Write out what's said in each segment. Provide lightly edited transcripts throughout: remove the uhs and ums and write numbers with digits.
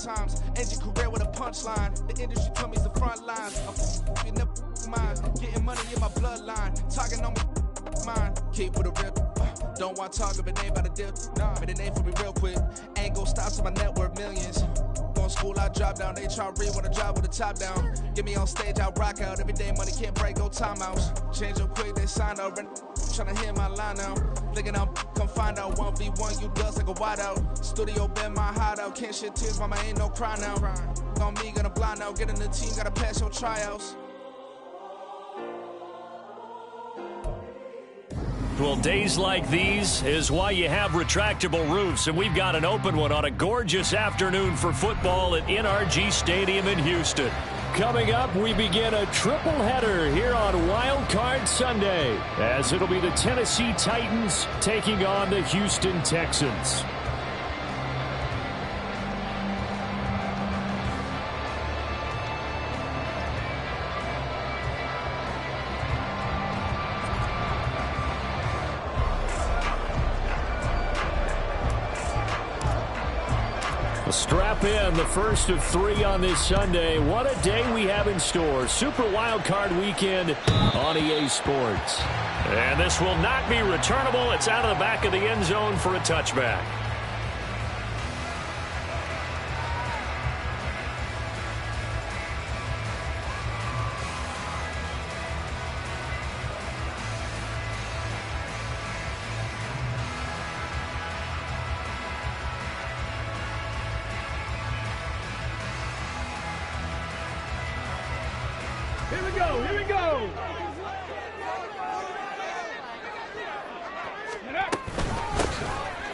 times. End your career with a punchline. The industry told me it's the front lines. I'm you never mind. Getting money in my bloodline. Talking on my mind. Keep with a real. Don't want to talk if it ain't about a deal. Nah, but it ain't for me real quick. Ain't gon' stop so my net worth millions. Going school, I drop down. They try to read when I drive with the top down. Get me on stage, I rock out. Every day money can't break, no timeouts. Change up quick, they sign up. Tryna hear my line now. Thinking I'm come find out 1v1, you dust like a wideout. Studio been my hideout. Can't shed tears, mama ain't no cry now. On me, gonna blind out. Get in the team, gotta pass your tryouts. Well, days like these is why you have retractable roofs, and we've got an open one on a gorgeous afternoon for football at NRG Stadium in Houston. Coming up, we begin a triple header here on Wild Card Sunday, as it'll be the Tennessee Titans taking on the Houston Texans. Strap in, the first of 3 on this Sunday. What a day we have in store. Super Wildcard Weekend on EA Sports. And this will not be returnable. It's out of the back of the end zone for a touchback. Here we go.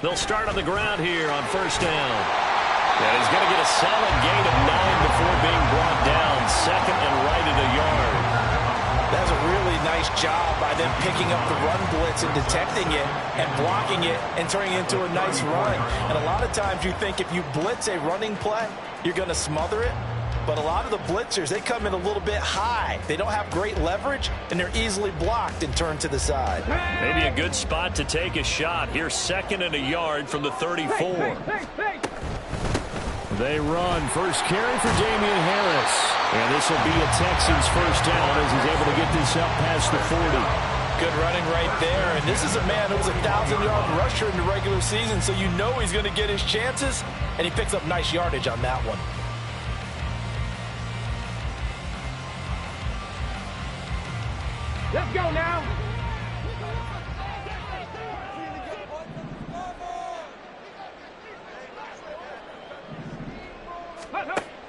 They'll start on the ground here on first down. And he's going to get a solid gain of 9 before being brought down. Second and right at a yard. That's a really nice job by them picking up the run blitz and detecting it and blocking it and turning it into a nice run. And a lot of times you think if you blitz a running play, you're going to smother it. But a lot of the blitzers, they come in a little bit high. They don't have great leverage, and they're easily blocked and turned to the side. Maybe a good spot to take a shot. Here's second and a yard from the 34. They run. First carry for Damian Harris. And this will be a Texans first down as he's able to get this up past the 40. Good running right there. And this is a man who was a 1,000-yard rusher in the regular season, so you know he's going to get his chances. And he picks up nice yardage on that one. Let's go now.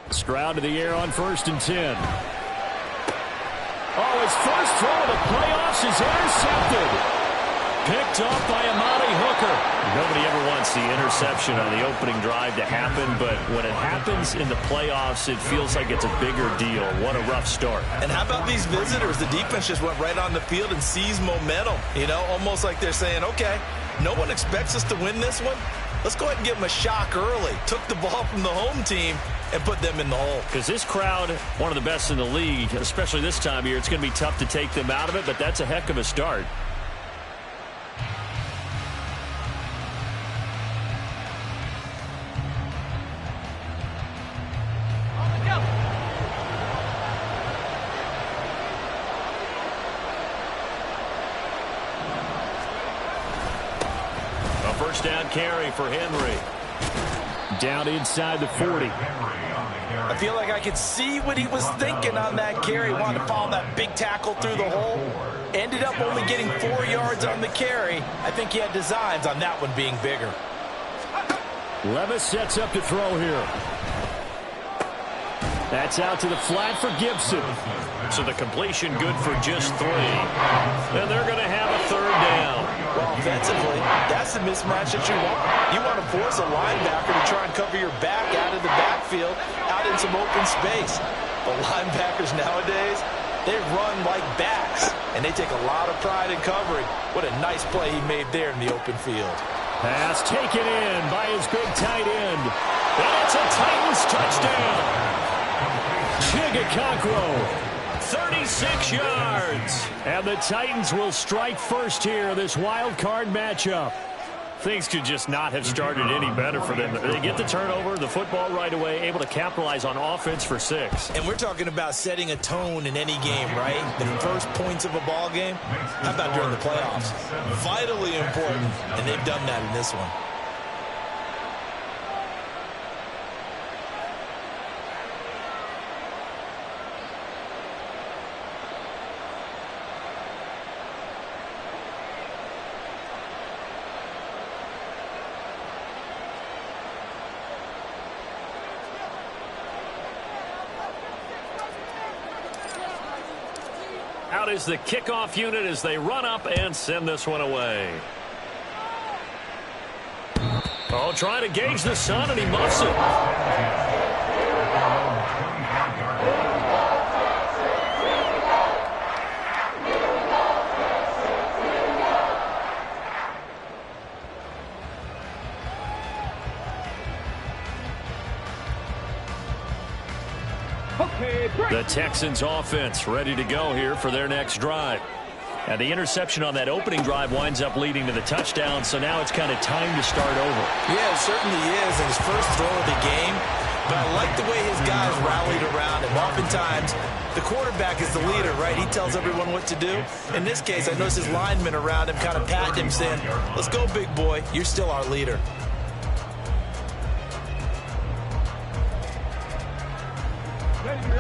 Stroud to the air on first and 10. Oh, his first throw of the playoffs is intercepted. Picked off by Amani Hooker. Nobody ever wants the interception on the opening drive to happen, but when it happens in the playoffs, it feels like it's a bigger deal. What a rough start. And how about these visitors? The defense just went right on the field and seized momentum. You know, almost like they're saying, okay, no one expects us to win this one. Let's go ahead and give them a shock early. Took the ball from the home team and put them in the hole. Because this crowd, one of the best in the league, especially this time of year, it's going to be tough to take them out of it, but that's a heck of a start. First down carry for Henry. Down inside the 40. I feel like I could see what he was thinking on that carry. Wanted to follow that big tackle through the hole. Ended up only getting 4 yards on the carry. I think he had designs on that one being bigger. Levis sets up to throw here. That's out to the flat for Gibson. So the completion good for just 3. And they're going to have a third down. Well, offensively, that's the mismatch that you want. You want to force a linebacker to try and cover your back out of the backfield, out in some open space. But linebackers nowadays, they run like backs, and they take a lot of pride in covering. What a nice play he made there in the open field. Pass taken in by his big tight end. And it's a Titans touchdown. Chigakonkwo. 36 yards. And the Titans will strike first here, this wild card matchup. Things could just not have started any better for them. They get the turnover, the football right away, able to capitalize on offense for 6. And we're talking about setting a tone in any game, right? The first points of a ball game. How about during the playoffs? Vitally important, and they've done that in this one. Out is the kickoff unit as they run up and send this one away. Oh, trying to gauge the sun, and he muffs it. The Texans offense ready to go here for their next drive. And the interception on that opening drive winds up leading to the touchdown, so now it's kind of time to start over. Yeah, it certainly is, in his first throw of the game. But I like the way his guys rallied around him. Oftentimes, the quarterback is the leader, right? He tells everyone what to do. In this case, I noticed his linemen around him kind of patting him, saying, let's go, big boy. You're still our leader.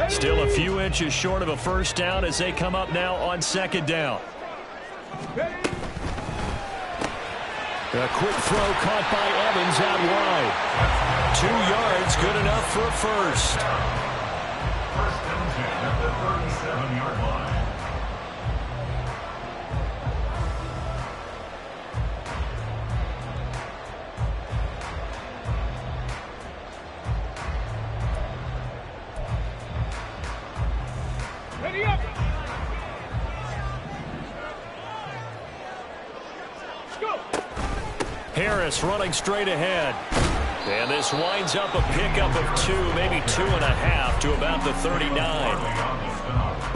Still a few inches short of a first down as they come up now on second down. A quick throw caught by Evans out wide. 2 yards, good enough for a first. First and 10 at the 37-yard line. Harris running straight ahead. And this winds up a pickup of 2, maybe 2.5 to about the 39.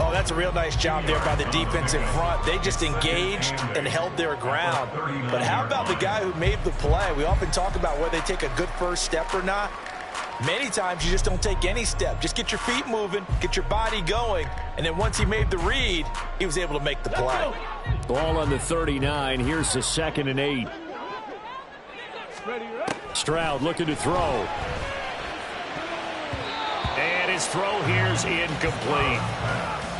Oh, that's a real nice job there by the defense in front. They just engaged and held their ground. But how about the guy who made the play? We often talk about whether they take a good first step or not. Many times you just don't take any step. Just get your feet moving, get your body going, and then once he made the read, he was able to make the play. Ball on the 39. Here's the 2nd and 8. Stroud looking to throw. And his throw here's incomplete.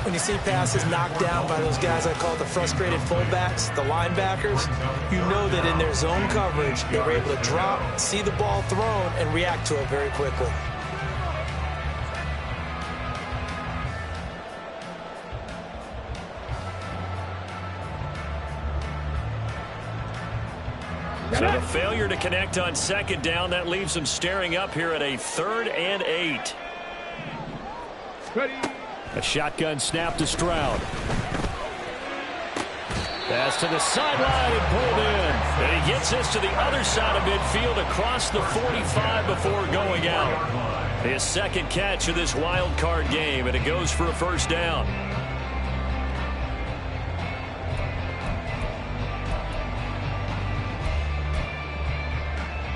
When you see passes knocked down by those guys I call the frustrated fullbacks, the linebackers, you know that in their zone coverage, they were able to drop, see the ball thrown, and react to it very quickly. So the failure to connect on second down, that leaves them staring up here at a 3rd and 8. A shotgun snap to Stroud. Pass to the sideline and pulled in. And he gets this to the other side of midfield across the 45 before going out. His 2nd catch of this wild card game, and it goes for a first down.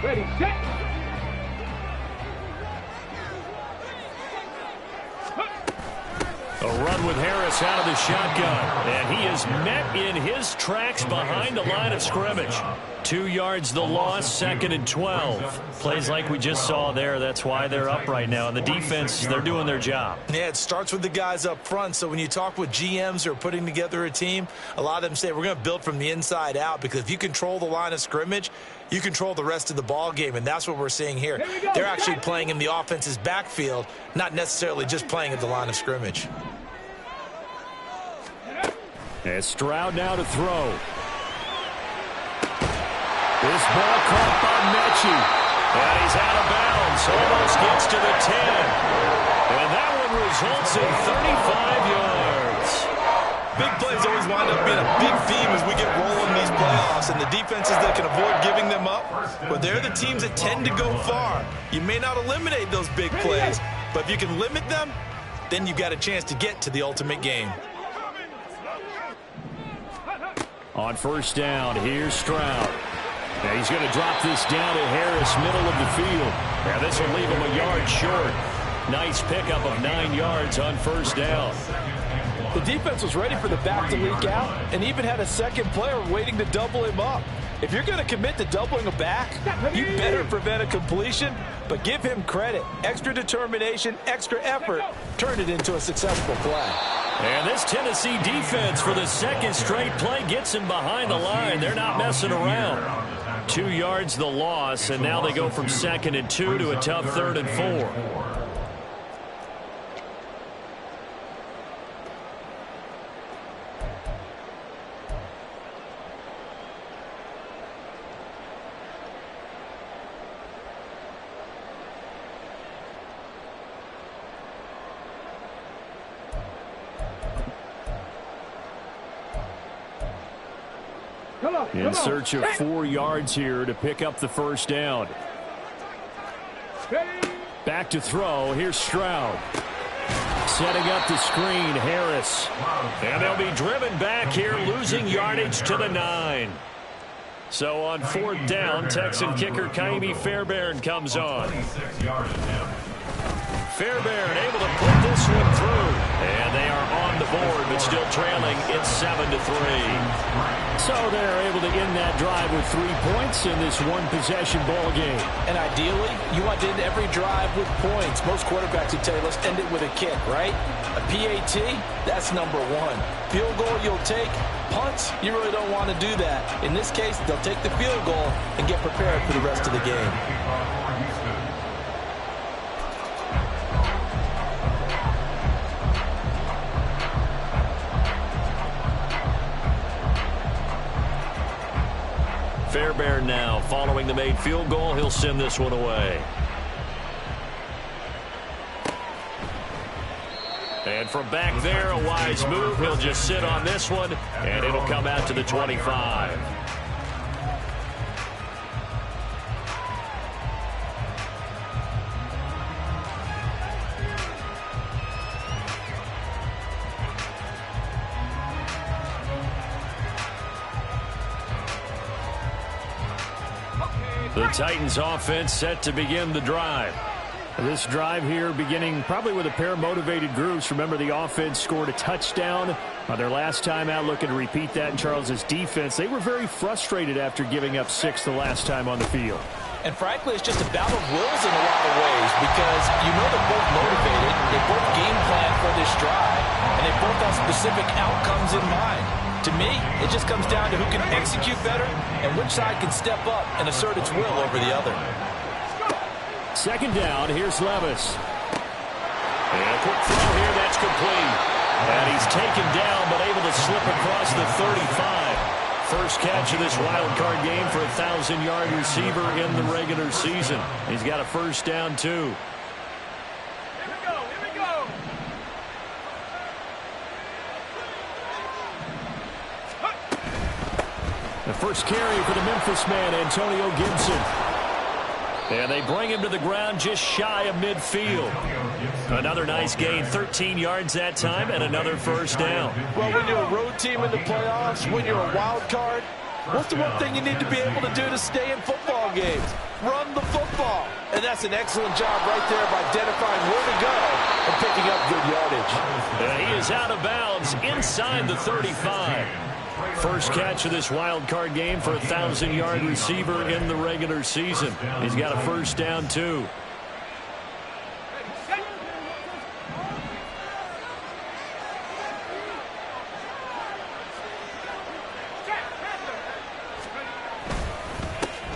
Ready, set. A run with Harris out of the shotgun. And he is met in his tracks behind the line of scrimmage. 2 yards the loss, 2nd and 12. Plays like we just saw there. That's why they're up right now. And the defense, they're doing their job. Yeah, it starts with the guys up front. So when you talk with GMs who are putting together a team, a lot of them say we're going to build from the inside out, because if you control the line of scrimmage, you control the rest of the ball game, and that's what we're seeing here. They're actually playing in the offense's backfield, not necessarily just playing at the line of scrimmage. And Stroud now to throw. This ball caught by Mechie. And he's out of bounds. Almost gets to the 10. And that one results in 35 yards. Big plays always wind up being a big theme as we get rolling these playoffs, and the defenses that can avoid giving them up, but they're the teams that tend to go far. You may not eliminate those big plays, but if you can limit them, then you've got a chance to get to the ultimate game. On first down, here's Stroud. Now he's going to drop this down to Harris, middle of the field. Now this will leave him a yard short. Nice pickup of 9 yards on first down. The defense was ready for the back to leak out and even had a second player waiting to double him up. If you're going to commit to doubling a back, you better prevent a completion, but give him credit. Extra determination, extra effort, turn it into a successful play. And this Tennessee defense for the second straight play gets him behind the line. They're not messing around. 2 yards the loss, and now they go from 2nd and 2 to a tough 3rd and 4. In search of 4 yards here to pick up the first down. Back to throw. Here's Stroud. Setting up the screen, Harris. And they'll be driven back here, losing yardage to the 9. So on 4th down, Texan kicker Kaimi Fairbairn comes on. Fairbairn able to put this one through. And they are on the board, but still trailing. It's 7-3. So they're able to end that drive with 3 points in this one-possession ball game. And ideally, you want to end every drive with points. Most quarterbacks would tell you, let's end it with a kick, right? A PAT, that's number 1. Field goal you'll take. Punts, you really don't want to do that. In this case, they'll take the field goal and get prepared for the rest of the game. Fairbairn now, following the made field goal, he'll send this one away. And from back there, a wise move. He'll just sit on this one, and it'll come out to the 25. The Titans offense set to begin the drive. This drive here beginning probably with a pair of motivated groups. Remember, the offense scored a touchdown their last time out, looking to repeat that in Charles's defense. They were very frustrated after giving up 6 the last time on the field. And frankly, it's just a battle of wills in a lot of ways because you know they're both motivated, they both game plan for this drive, and they both have specific outcomes in mind. To me, it just comes down to who can execute better and which side can step up and assert its will over the other. 2nd down, here's Levis. And a quick throw here, that's complete. And he's taken down, but able to slip across the 35. First catch of this wild card game for a 1,000-yard receiver in the regular season. He's got a first down, too. The first carry for the Memphis man, Antonio Gibson. And they bring him to the ground just shy of midfield. Another nice gain, 13 yards that time, and another first down. Well, when you're a road team in the playoffs, when you're a wild card, what's the one thing you need to be able to do to stay in football games? Run the football. And that's an excellent job right there of identifying where to go and picking up good yardage. And he is out of bounds inside the 35. First catch of this wild card game for a 1,000-yard receiver in the regular season. He's got a first down, too.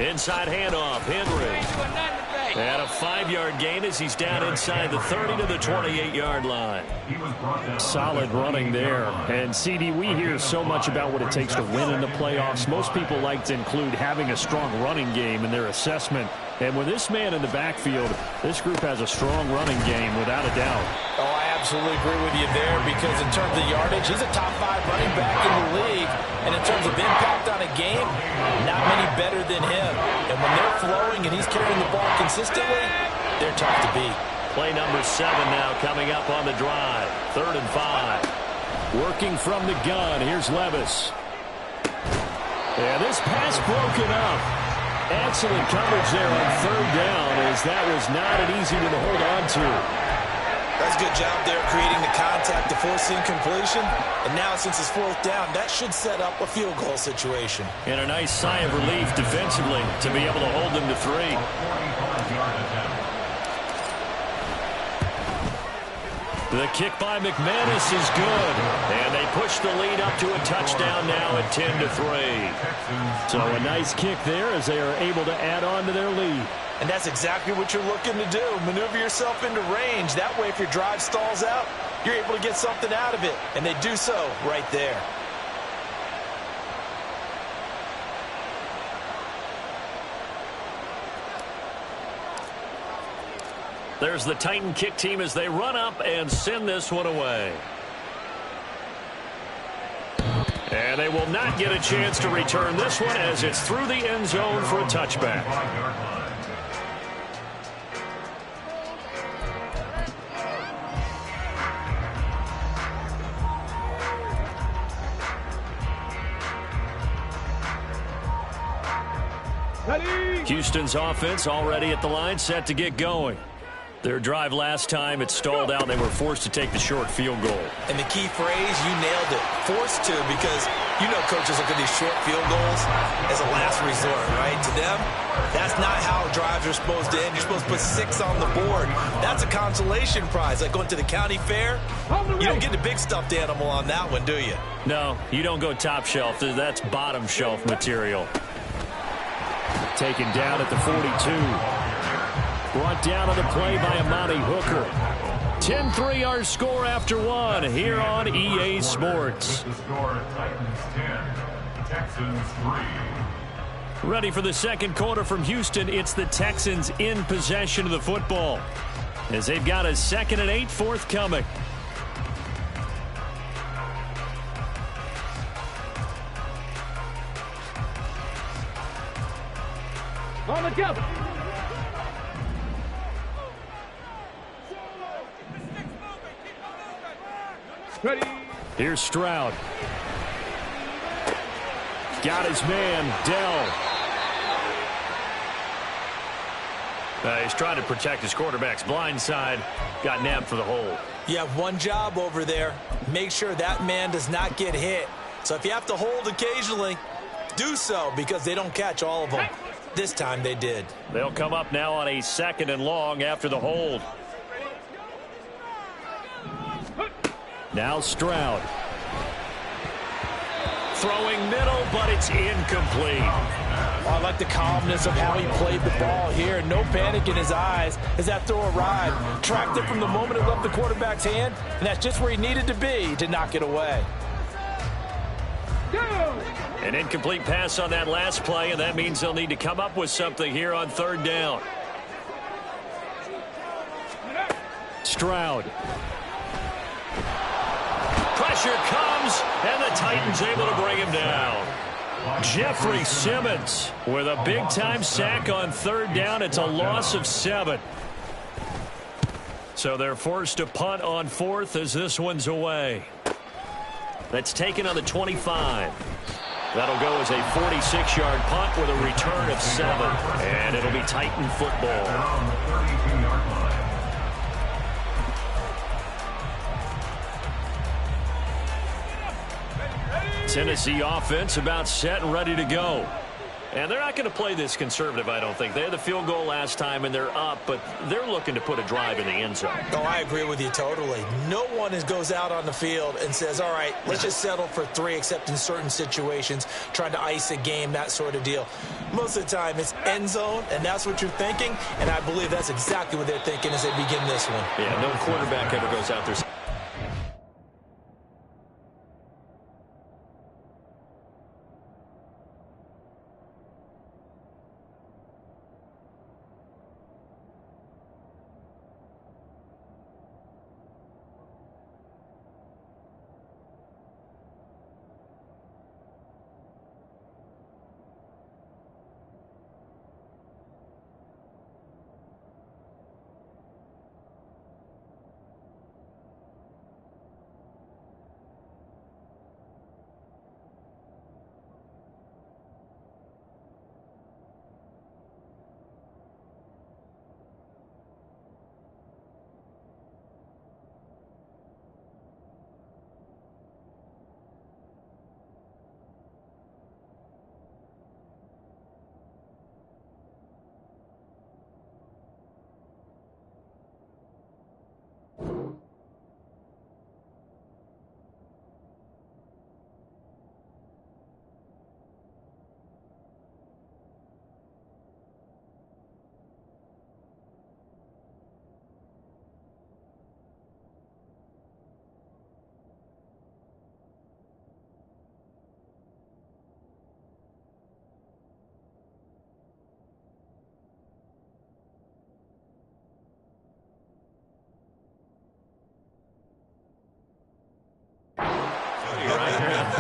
Inside handoff, Henry. And a 5-yard gain as he's down inside the 30 to the 28-yard line. Solid running there. And, CD, we hear so much about what it takes to win in the playoffs. Most people like to include having a strong running game in their assessment. And with this man in the backfield, this group has a strong running game without a doubt. Oh, I absolutely agree with you there because in terms of yardage, he's a top 5 running back in the league. And in terms of impact on a game, not many better than him. And when they're flowing and he's carrying the ball consistently, they're tough to beat. Play number 7 now coming up on the drive. 3rd and 5. Working from the gun. Here's Levis. And this pass broken up. Excellent coverage there on third down, as that was not an easy one to hold on to. That's a good job there creating the contact to force the incompletion. And now since it's fourth down, that should set up a field goal situation. And a nice sigh of relief defensively to be able to hold them to 3. The kick by McManus is good. And they push the lead up to a touchdown now at 10-3. So a nice kick there as they are able to add on to their lead. And that's exactly what you're looking to do. Maneuver yourself into range. That way, if your drive stalls out, you're able to get something out of it. And they do so right there. There's the Titan kick team as they run up and send this one away. And they will not get a chance to return this one as it's through the end zone for a touchback. Houston's offense already at the line, set to get going. Their drive last time, it stalled out. They were forced to take the short field goal. And the key phrase, you nailed it, forced to, because you know coaches look at these short field goals as a last resort, right? To them, that's not how drives are supposed to end. You're supposed to put 6 on the board. That's a consolation prize, like going to the county fair. You don't get the big stuffed animal on that one, do you? No, you don't go top shelf. That's bottom shelf material. Taken down at the 42. Brought down on the play by Amani Hooker. 10-3 our score after 1 here on EA Sports. The score, Titans 10, Texans 3. Ready for the second quarter from Houston. It's the Texans in possession of the football as they've got a 2nd and 8 forthcoming. On the jump. Ready. Here's Stroud. Got his man, Dell. He's trying to protect his quarterback's blind side. Got nabbed for the hold. You have one job over there. Make sure that man does not get hit. So if you have to hold occasionally, do so, because they don't catch all of them. This time they did. They'll come up now on a 2nd and long after the hold. Now Stroud. Throwing middle, but it's incomplete. I like the calmness of how he played the ball here. No panic in his eyes as that throw arrived. Tracked it from the moment it left the quarterback's hand, and that's just where he needed to be to knock it away. An incomplete pass on that last play, and that means they'll need to come up with something here on 3rd down. Stroud. Pressure comes, and the Titans able to bring him down. Jeffrey Simmons with a big-time sack on 3rd down. It's a loss of 7. So they're forced to punt on 4th as this one's away. That's taken on the 25. That'll go as a 46-yard punt with a return of 7. And it'll be Titan football. Tennessee offense about set and ready to go. And they're not going to play this conservative, I don't think. They had the field goal last time, and they're up, but they're looking to put a drive in the end zone. Oh, I agree with you totally. No one goes out on the field and says, all right, let's just settle for 3, except in certain situations, trying to ice a game, that sort of deal. Most of the time, it's end zone, and that's what you're thinking, and I believe that's exactly what they're thinking as they begin this one. Yeah, no quarterback ever goes out there.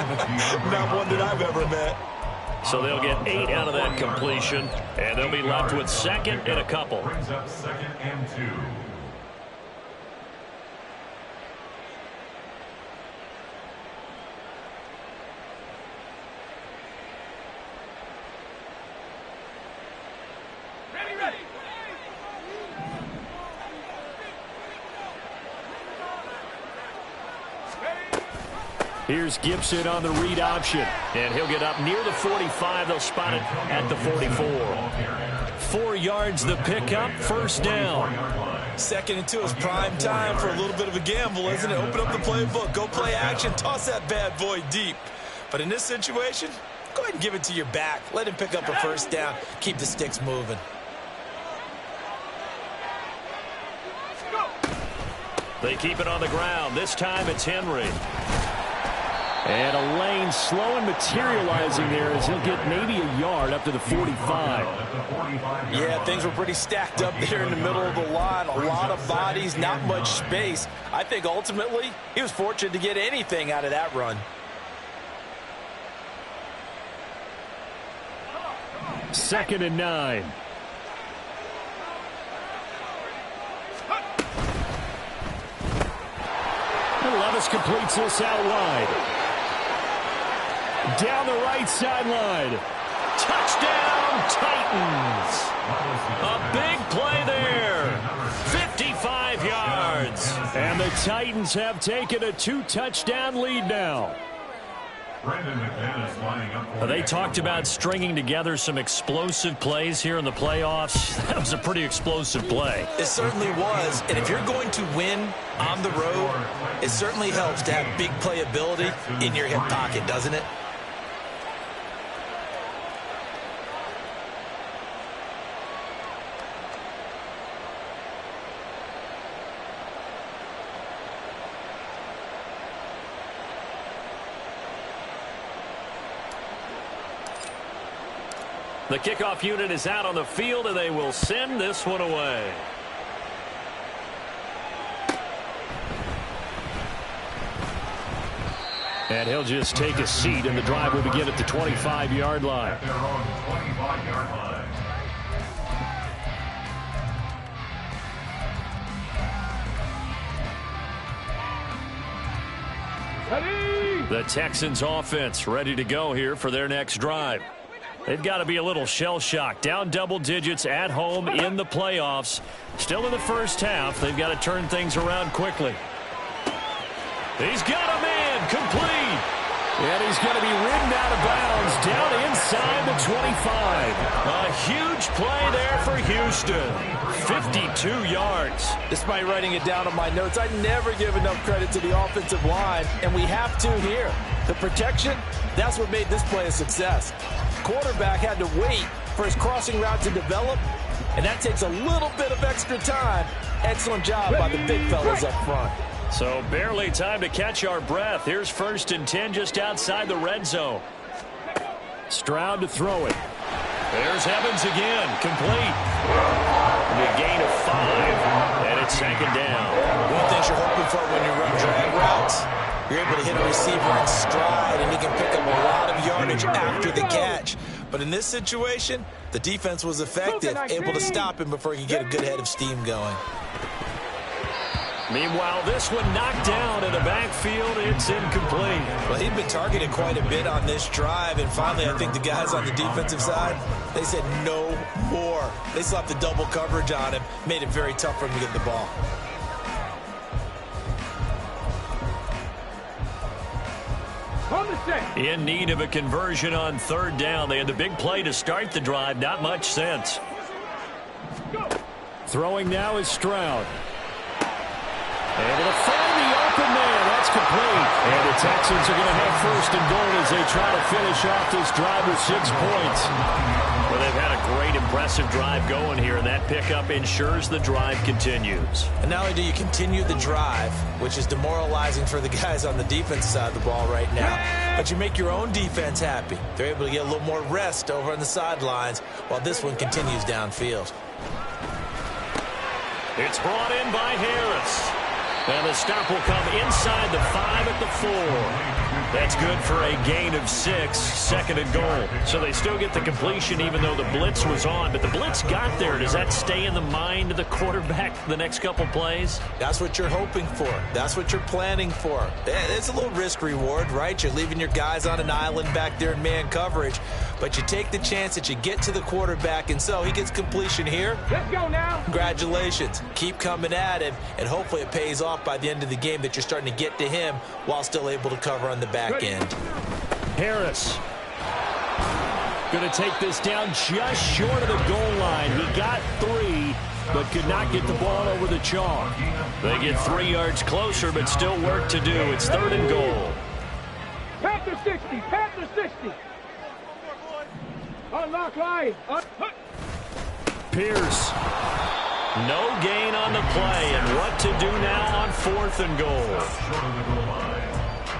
Not one that I've ever met. So they'll get 8 out of that completion, and they'll be left with second and a couple. Brings up 2nd and 2. Here's Gibson on the read option, and he'll get up near the 45. They'll spot it at the 44. 4 yards the pickup, first down. 2nd and 2 is prime time for a little bit of a gamble, isn't it? Open up the playbook, go play action, toss that bad boy deep. But in this situation, go ahead and give it to your back. Let him pick up a first down. Keep the sticks moving. They keep it on the ground. This time it's Henry. And a lane slow and materializing there as he'll get maybe a yard up to the 45. Yeah, things were pretty stacked up there in the middle of the line. A lot of bodies, not much space. I think ultimately he was fortunate to get anything out of that run. Second and 9. Levis completes this out wide. Down the right sideline. Touchdown, Titans. A big play there. 55 yards. And the Titans have taken a 2-touchdown lead now. They talked about stringing together some explosive plays here in the playoffs. That was a pretty explosive play. It certainly was. And if you're going to win on the road, it certainly helps to have big playability in your hip pocket, doesn't it? The kickoff unit is out on the field, and they will send this one away. And he'll just take a seat, and the drive will begin at the 25-yard line. The Texans offense ready to go here for their next drive. They've got to be a little shell-shocked. Down double digits at home in the playoffs. Still in the first half. They've got to turn things around quickly. He's got a man complete. And he's going to be ridden out of bounds down inside the 25. A huge play there for Houston. 52 yards. Despite writing it down on my notes, I never give enough credit to the offensive line, and we have to here. The protection, that's what made this play a success. Quarterback had to wait for his crossing route to develop, and that takes a little bit of extra time. Excellent job by the big fellas up front. So barely time to catch our breath. Here's 1st and 10 just outside the red zone. Stroud to throw it. There's Evans again, complete. The gain of 5, and it's 2nd down. One of the things you're hoping for when you run drag routes, you're able to hit a receiver in stride, and he can pick up a lot of yardage after the catch. But in this situation, the defense was effective, able to stop him before he could get a good head of steam going. Meanwhile, this one knocked down in the backfield. It's incomplete. Well, he'd been targeted quite a bit on this drive, and finally I think the guys on the defensive side, they said no more. They slapped the double coverage on him, made it very tough for him to get the ball. In need of a conversion on 3rd down. They had the big play to start the drive. Not much sense. Throwing now is Stroud. Able to find the open man. That's complete. And the Texans are going to have 1st and goal as they try to finish off this drive with 6 points. Well, they've had a great, impressive drive going here, and that pickup ensures the drive continues. And not only do you continue the drive, which is demoralizing for the guys on the defense side of the ball right now, but you make your own defense happy. They're able to get a little more rest over on the sidelines while this one continues downfield. It's brought in by Harris. And the stop will come inside the 5 at the 4. That's good for a gain of 6, 2nd and goal. So they still get the completion even though the blitz was on. But the blitz got there. Does that stay in the mind of the quarterback the next couple plays? That's what you're hoping for. That's what you're planning for. It's a little risk reward, right? You're leaving your guys on an island back there in man coverage. But you take the chance that you get to the quarterback, and so he gets completion here. Let's go now. Congratulations. Keep coming at him, and hopefully it pays off by the end of the game that you're starting to get to him while still able to cover on the back end. Harris going to take this down just short of the goal line. He got 3, but could not get the ball over the chalk. They get 3 yards closer, but still work to do. It's 3rd and goal. Panther 60. Panther 60. Unlock line. Pierce. No gain on the play, and what to do now on 4th and goal.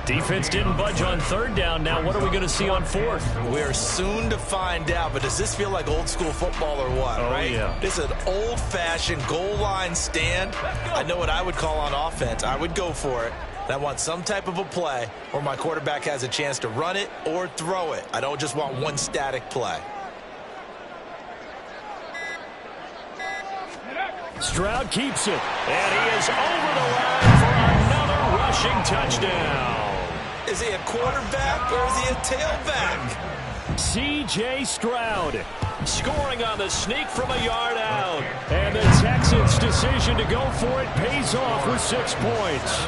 Defense didn't budge on 3rd down. Now what are we going to see on 4th? We're soon to find out, but does this feel like old school football or what, right? Yeah. This is an old-fashioned goal line stand. I know what I would call on offense. I would go for it. And I want some type of a play where my quarterback has a chance to run it or throw it. I don't just want one static play. Stroud keeps it, and he is over the line for another rushing touchdown. Is he a quarterback or is he a tailback? C.J. Stroud scoring on the sneak from a yard out. And the Texans' decision to go for it pays off with 6 points.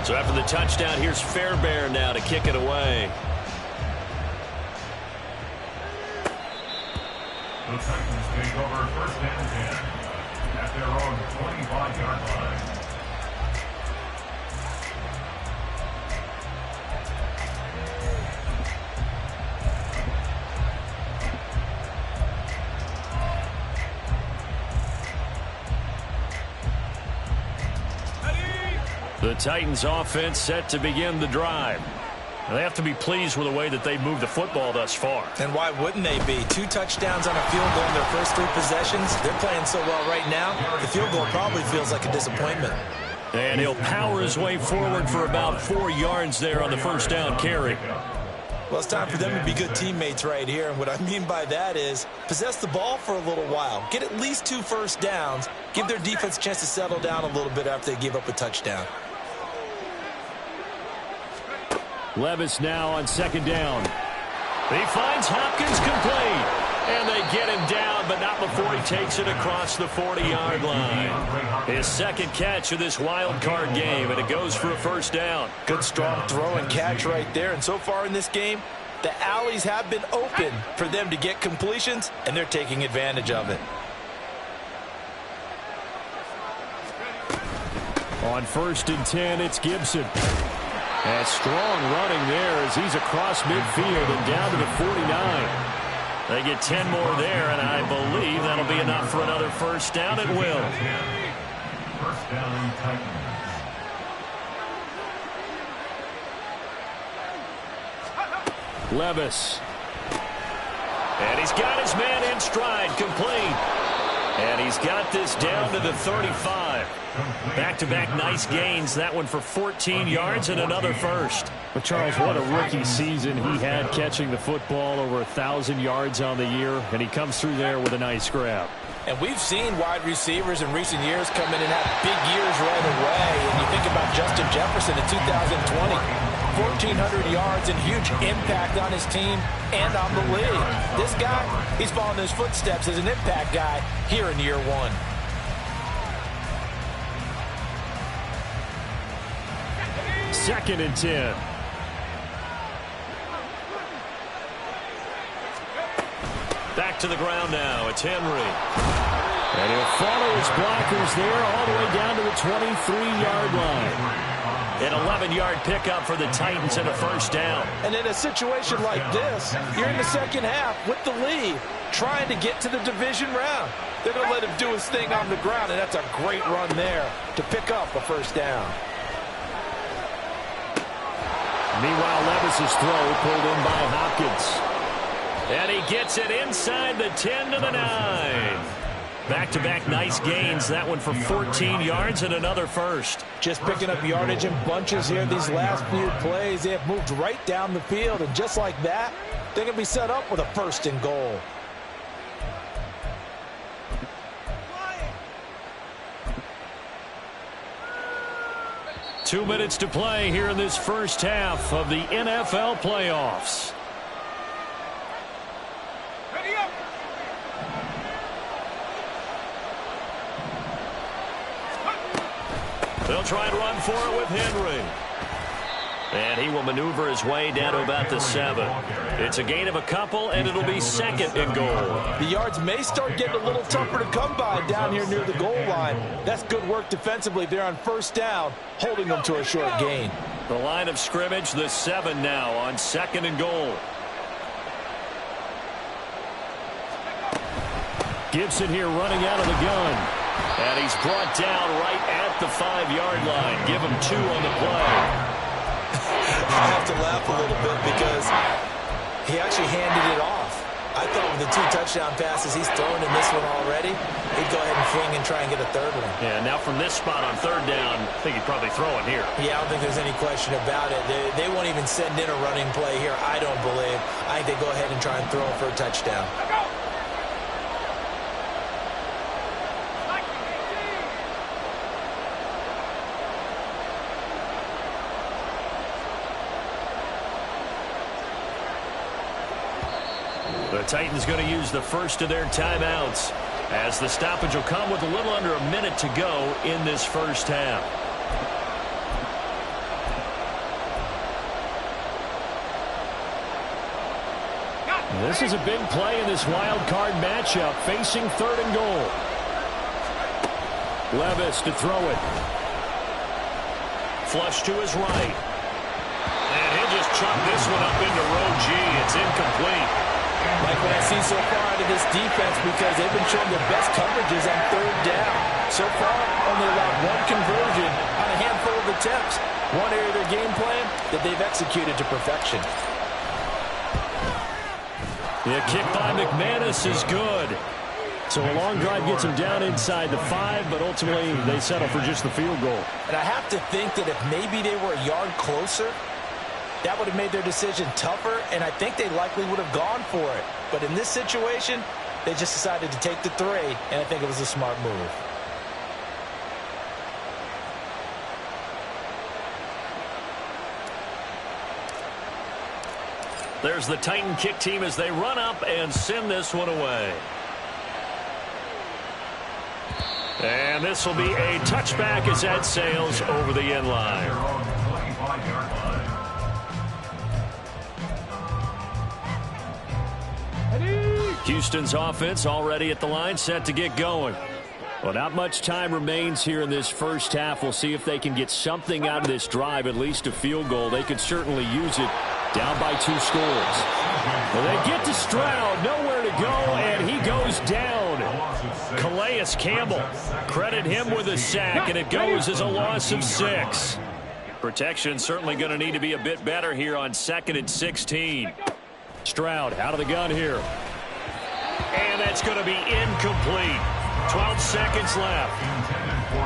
So after the touchdown, here's Fairbairn now to kick it away. The Titans take over 1st and 10 at their own 25-yard line. The Titans offense set to begin the drive. They have to be pleased with the way that they've moved the football thus far. And why wouldn't they be? 2 touchdowns on a field goal in their first 3 possessions. They're playing so well right now, the field goal probably feels like a disappointment. And he'll power his way forward for about 4 yards there on the 1st down carry. Well, it's time for them to be good teammates right here. And what I mean by that is possess the ball for a little while. Get at least 2 first downs. Give their defense a chance to settle down a little bit after they give up a touchdown. Levis now on 2nd down. He finds Hopkins complete. And they get him down, but not before he takes it across the 40-yard line. His 2nd catch of this wild card game, and it goes for a 1st down. Good strong throw and catch right there. And so far in this game, the alleys have been open for them to get completions, and they're taking advantage of it. On 1st and 10, it's Gibson. And strong running there as he's across midfield and down to the 49. They get 10 more there, and I believe that'll be enough for another 1st down. It will. 1st down, Titans. Levis. And he's got his man in stride, complete. And he's got this down to the 35. Back-to-back nice gains. That one for 14 yards and another 1st. But Charles, what a rookie season he had catching the football, over 1,000 yards on the year, and he comes through there with a nice grab. And we've seen wide receivers in recent years come in and have big years right away. And you think about Justin Jefferson in 2020, 1,400 yards and huge impact on his team and on the league. This guy, he's following his footsteps as an impact guy here in year 1. Second and 10. Back to the ground now. It's Henry. And he'll follow his blockers there all the way down to the 23-yard line. An 11-yard pickup for the Titans and a 1st down. And in a situation like this, you're in the 2nd half with the lead, trying to get to the division round. They're going to let him do his thing on the ground, and that's a great run there to pick up a 1st down. Meanwhile, Levis's throw pulled in by Hopkins. And he gets it inside the 10 to the 9. Back-to-back nice gains. That one for 14 yards and another first. Just picking up yardage in bunches here these last few plays. They have moved right down the field, and just like that, they're going to be set up with a 1st and goal. Two minutes to play here in this first half of the NFL playoffs. Ready up. They'll try and run for it with Henry. And he will maneuver his way down to about the 7. It's a gain of a couple, and it'll be 2nd and goal. The yards may start getting a little tougher to come by down here near the goal line. That's good work defensively. They're on 1st down, holding them to a short gain. The line of scrimmage, the 7 now on 2nd and goal. Gibson here running out of the gun. And he's brought down right at the 5-yard line. Give him 2 on the play. I have to laugh a little bit because he actually handed it off. I thought with the 2 touchdown passes he's thrown in this one already, he'd go ahead and fling and try and get a 3rd one. Yeah, now from this spot on 3rd down, I think he'd probably throw it here. Yeah, I don't think there's any question about it. They won't even send in a running play here, I don't believe. I think they go ahead and try and throw it for a touchdown. The Titans going to use the first of their timeouts as the stoppage will come with a little under a minute to go in this first half. This is a big play in this wild card matchup, facing 3rd and goal. Levis to throw it. Flush to his right. And he'll just chop this one up into row G. It's incomplete. Like what I see so far out of this defense, because they've been showing their best coverages on 3rd down. So far, only allowed 1 conversion on a handful of attempts. One area of their game plan that they've executed to perfection. The kick by McManus is good. So a long drive gets him down inside the 5, but ultimately they settle for just the field goal. And I have to think that if maybe they were a yard closer, that would have made their decision tougher, and I think they likely would have gone for it. But in this situation, they just decided to take the 3, and I think it was a smart move. There's the Titan kick team as they run up and send this one away. And this will be a touchback as that sails over the end line. Houston's offense already at the line, set to get going. Well, not much time remains here in this first half. We'll see if they can get something out of this drive, at least a field goal. They could certainly use it down by 2 scores. Well, they get to Stroud, nowhere to go, and he goes down. Calais Campbell, credit him with a sack, and it goes as a loss of 6. Protection certainly going to need to be a bit better here on 2nd and 16. Stroud out of the gun here. And that's going to be incomplete. 12 seconds left.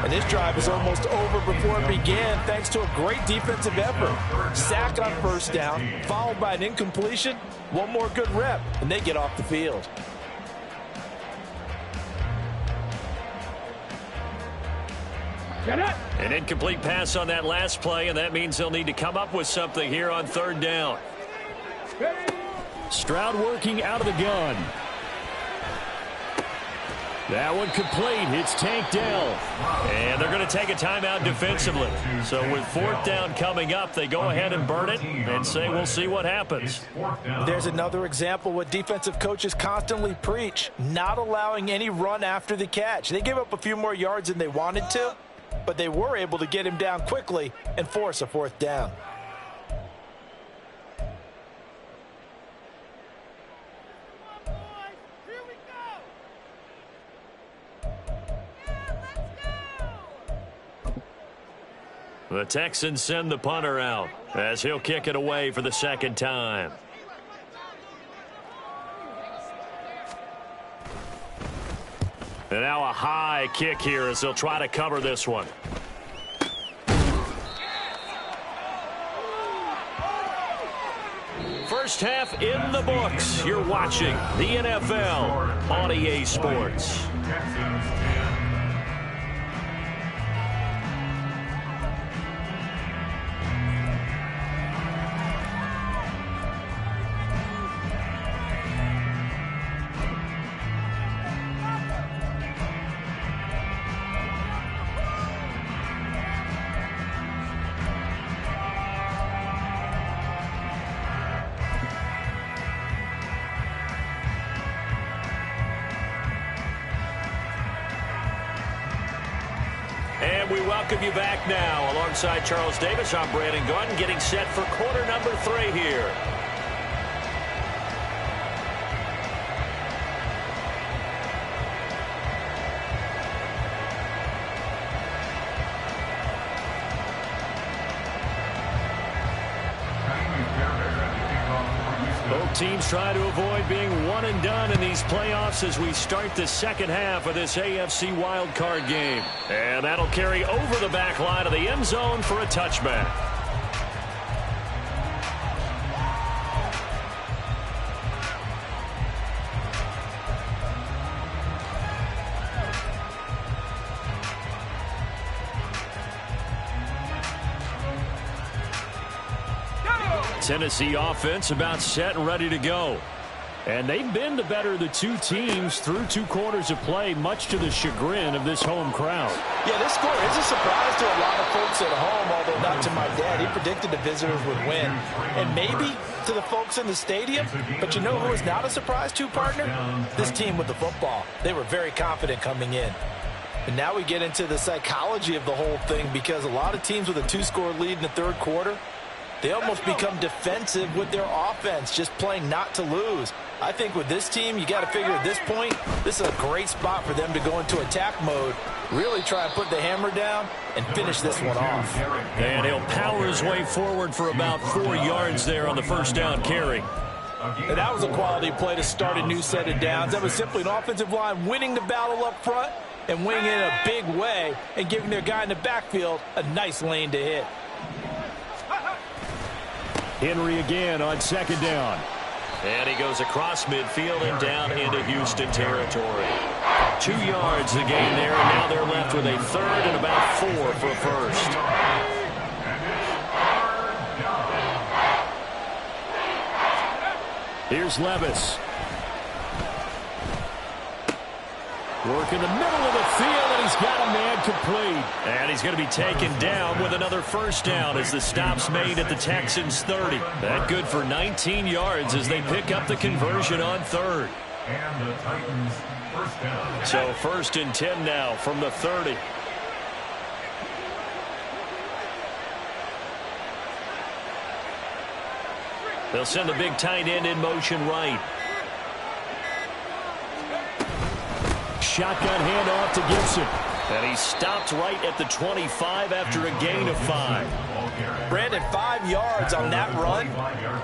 And this drive is almost over before it began, thanks to a great defensive effort. Sack on 1st down, followed by an incompletion. One more good rep, and they get off the field. An incomplete pass on that last play, and that means they'll need to come up with something here on 3rd down. Stroud working out of the gun. That one complete. It's tanked down. And they're going to take a timeout defensively. So with 4th down coming up, they go ahead and burn it and say we'll see what happens. There's another example what defensive coaches constantly preach, not allowing any run after the catch. They gave up a few more yards than they wanted to, but they were able to get him down quickly and force a 4th down. The Texans send the punter out as he'll kick it away for the 2nd time. And now a high kick here as they'll try to cover this one. First half in the books. You're watching the NFL on EA Sports. Texans 10. And we welcome you back now. Alongside Charles Davis, I'm Brandon Gunn, getting set for quarter number 3 here. Both teams try to avoid being one and done in these playoffs as we start the second half of this AFC wildcard game. And that'll carry over the back line of the end zone for a touchback. Tennessee offense about set and ready to go. And they've been the better of the two teams through 2 quarters of play, much to the chagrin of this home crowd. Yeah, this score is a surprise to a lot of folks at home, although not to my dad. He predicted the visitors would win. And maybe to the folks in the stadium. But you know who is not a surprise to, partner? This team with the football. They were very confident coming in. And now we get into the psychology of the whole thing, because a lot of teams with a 2-score lead in the third quarter, they almost become defensive with their offense, just playing not to lose. I think with this team, you got to figure at this point, this is a great spot for them to go into attack mode, really try and put the hammer down and finish this one off. And he'll power his way forward for about 4 yards there on the first down carry. And that was a quality play to start a new set of downs. That was simply an offensive line winning the battle up front and winning it in a big way and giving their guy in the backfield a nice lane to hit. Henry again on second down. And he goes across midfield and down into Houston territory. 2 yards the gain there, and now they're left with a third and about 4 for first. Here's Levis. Work in the middle of the field, and he's got a man complete. And he's going to be taken down with another first down as the stop's made at the Texans 30. That good for 19 yards as they pick up the conversion on third. And the Titans first down. So first and 10 now from the 30. They'll send the big tight end in motion right. Shotgun handoff to Gibson. And he stopped right at the 25 after a gain of 5. Brandon, 5 yards on that run.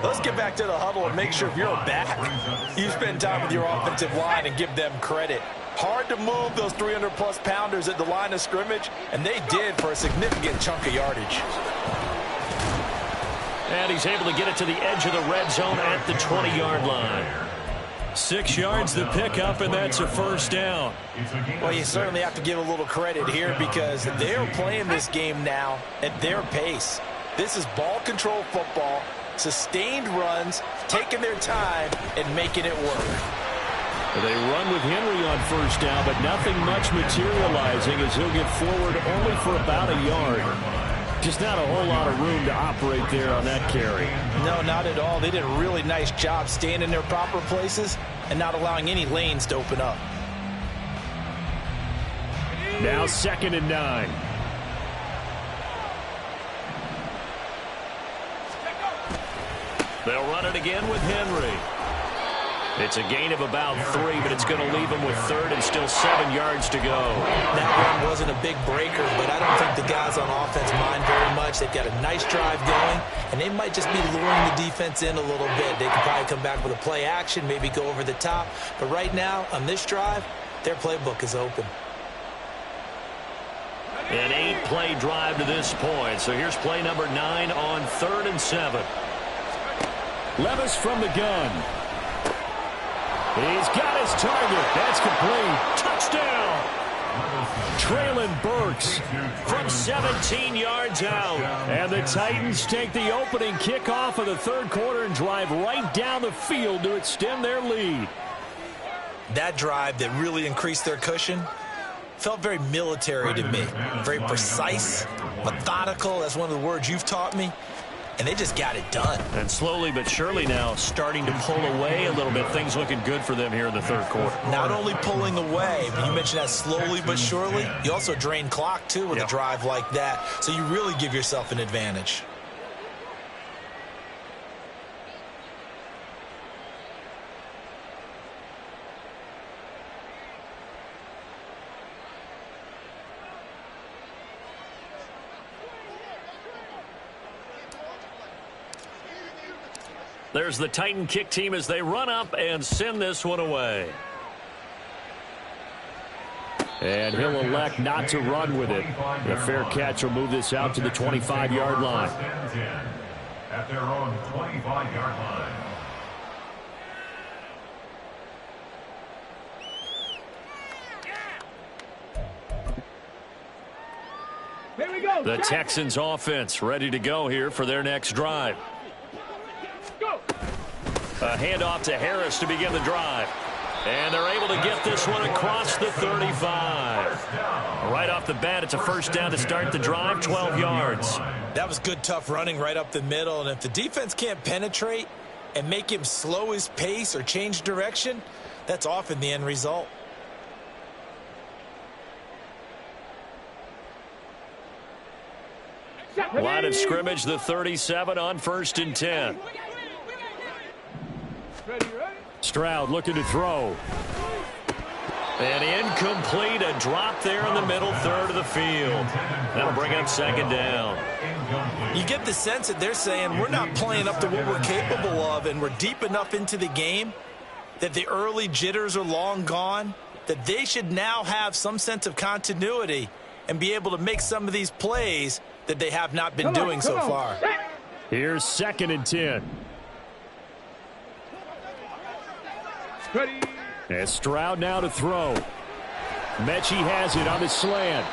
Let's get back to the huddle and make sure if you're a back, you spend time with your offensive line and give them credit. Hard to move those 300-plus pounders at the line of scrimmage, and they did for a significant chunk of yardage. And he's able to get it to the edge of the red zone at the 20-yard line. 6 yards the pickup, and that's a first down. Well, you certainly have to give a little credit here because they're playing this game now at their pace. This is ball control football, sustained runs, taking their time, and making it work. They run with Henry on first down, but nothing much materializing as he'll get forward only for about a yard. Just not a whole lot of room to operate there on that carry. No, not at all. They did a really nice job staying in their proper places and not allowing any lanes to open up. Now 2nd and 9. They'll run it again with Henry. It's a gain of about 3, but it's going to leave them with 3rd and still 7 yards to go. That run wasn't a big breaker, but I don't think the guys on offense mind very much. They've got a nice drive going, and they might just be luring the defense in a little bit. They could probably come back with a play action, maybe go over the top. But right now, on this drive, their playbook is open. An 8-play drive to this point. So here's play number 9 on 3rd and 7. Levis from the gun. He's got his target. That's complete. Touchdown! Traylon Burks from 17 yards out. And the Titans take the opening kickoff of the third quarter and drive right down the field to extend their lead. That drive that really increased their cushion felt very military to me. Very precise, methodical. That's one of the words you've taught me. And they just got it done. And slowly but surely now starting to pull away a little bit. Things looking good for them here in the third quarter. Not only pulling away, but you mentioned that slowly but surely. You also drain clock, too, with a drive like that. So you really give yourself an advantage. There's the Titan kick team as they run up and send this one away. And he'll elect not to run with it. The fair catch will move this out to the 25-yard line. At their own 25-yard line. Here we go. The Texans offense ready to go here for their next drive. Go. A handoff to Harris to begin the drive. And they're able to get this one across the 35. Right off the bat, it's a first down to start the drive, 12 yards. That was good, tough running right up the middle. And if the defense can't penetrate and make him slow his pace or change direction, that's often the end result. Line of scrimmage, the 37 on 1st and 10. Stroud looking to throw. And incomplete, a drop there in the middle third of the field. That'll bring up 2nd down. You get the sense that they're saying we're not playing up to what we're capable of, and we're deep enough into the game that the early jitters are long gone, that they should now have some sense of continuity and be able to make some of these plays that they have not been doing so far. Here's 2nd and 10. Ready. And Stroud now to throw. Mechie has it on the slant.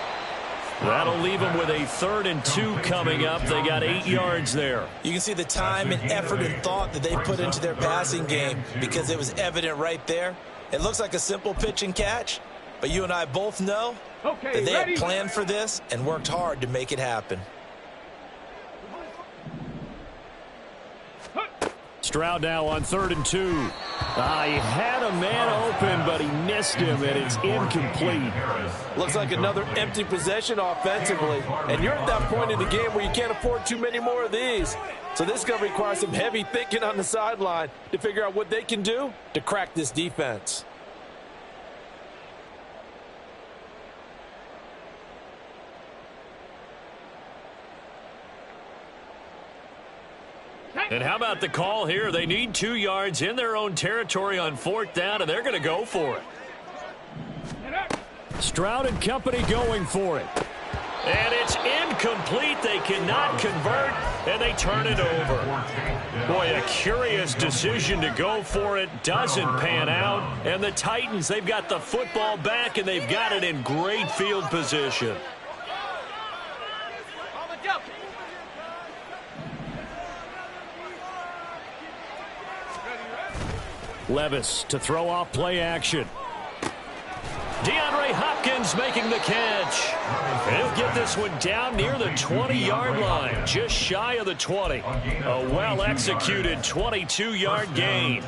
That'll leave them with a 3rd and 2 coming up. They got 8 yards there. You can see the time and effort and thought that they put into their passing game because it was evident right there. It looks like a simple pitch and catch, but you and I both know that they had planned for this and worked hard to make it happen. Stroud now on 3rd and 2. He had a man open, but he missed him, and it's incomplete. Looks like another empty possession offensively. And you're at that point in the game where you can't afford too many more of these. So this is going to require some heavy thinking on the sideline to figure out what they can do to crack this defense. And how about the call here? They need 2 yards in their own territory on 4th down, and they're going to go for it. Stroud and company going for it. And it's incomplete. They cannot convert, and they turn it over. Boy, a curious decision to go for it. Doesn't pan out. And the Titans, they've got the football back, and they've got it in great field position. Levis to throw off play action. DeAndre Hopkins making the catch. And he'll get this one down near the 20-yard line, just shy of the 20. A well-executed 22-yard gain.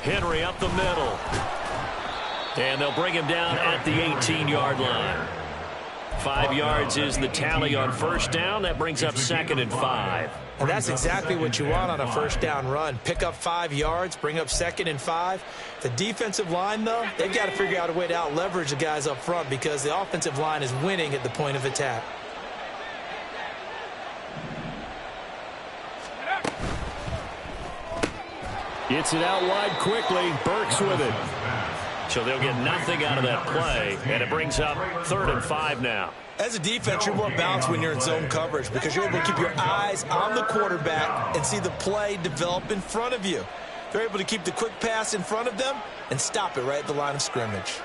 Henry up the middle. And they'll bring him down at the 18-yard line. 5 yards is the tally on 1st down. That brings up 2nd and 5. And that's exactly what you want on a 1st down run. Pick up 5 yards, bring up 2nd and 5. The defensive line, though, they've got to figure out a way to out-leverage the guys up front because the offensive line is winning at the point of attack. Gets it out wide quickly. Burks with it. So they'll get nothing out of that play, and it brings up 3rd and 5 now. As a defense, you're more balanced when you're in zone coverage because you're able to keep your eyes on the quarterback and see the play develop in front of you. They're able to keep the quick pass in front of them and stop it right at the line of scrimmage.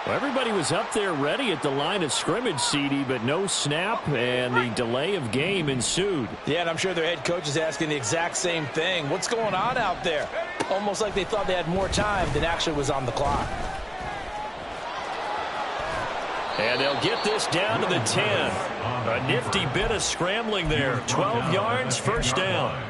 Well, everybody was up there ready at the line of scrimmage, CD, but no snap, and the delay of game ensued. Yeah, and I'm sure their head coach is asking the exact same thing. What's going on out there? Almost like they thought they had more time than actually was on the clock. And they'll get this down to the 10. A nifty bit of scrambling there. 12 yards, 1st down.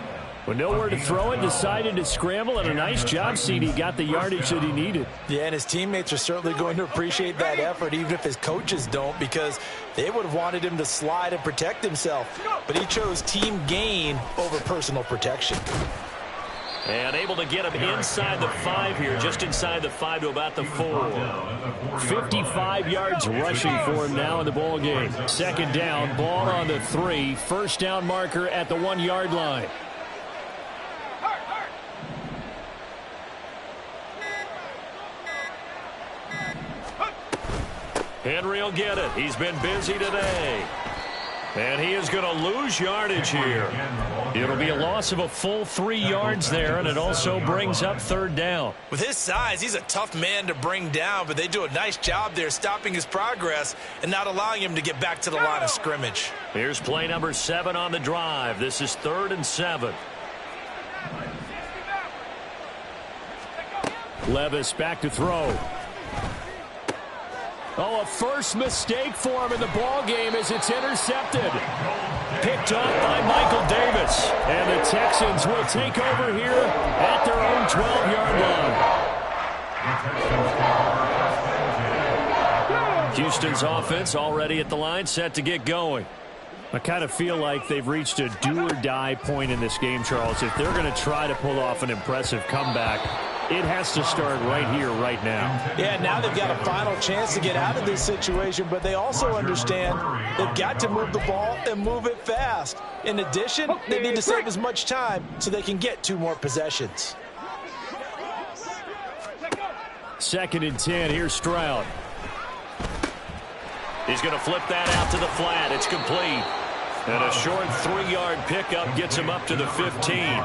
With nowhere to throw it, decided to scramble, and a nice job, CD. Got the yardage that he needed. Yeah, and his teammates are certainly going to appreciate that effort, even if his coaches don't, because they would have wanted him to slide and protect himself. But he chose team gain over personal protection. And able to get him inside the 5 here, just inside the 5 to about the 4. 55 yards rushing for him now in the ball game. 2nd down, ball on the 3. 1st down marker at the 1-yard line. Henry will get it. He's been busy today. And he is going to lose yardage here. It'll be a loss of a full 3 yards there, and it also brings up 3rd down. With his size, he's a tough man to bring down, but they do a nice job there stopping his progress and not allowing him to get back to the line of scrimmage. Here's play number 7 on the drive. This is 3rd and 7. Levis back to throw. Oh, a first mistake for him in the ball game as it's intercepted. Picked off by Michael Davis. And the Texans will take over here at their own 12-yard line. Houston's offense already at the line, set to get going. I kind of feel like they've reached a do-or-die point in this game, Charles. If they're going to try to pull off an impressive comeback, it has to start right here, right now. Yeah, now they've got a final chance to get out of this situation, but they also understand they've got to move the ball and move it fast. In addition, they need to save as much time so they can get 2 more possessions. 2nd and 10. Here's Stroud. He's going to flip that out to the flat. It's complete. And a short 3-yard pickup gets him up to the 15.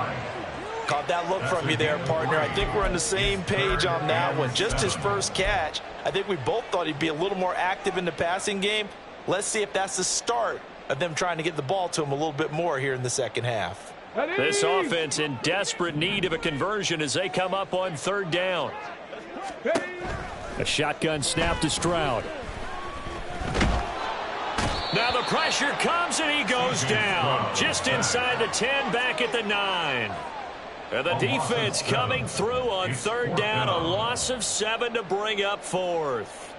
Caught that look from you there, partner. I think we're on the same page on that one. Just his first catch. I think we both thought he'd be a little more active in the passing game. Let's see if that's the start of them trying to get the ball to him a little bit more here in the 2nd half. This offense in desperate need of a conversion as they come up on 3rd down. A shotgun snap to Stroud. Now the pressure comes and he goes down. Just inside the 10, back at the 9. And the defense coming through on 3rd down, a loss of 7 to bring up 4th.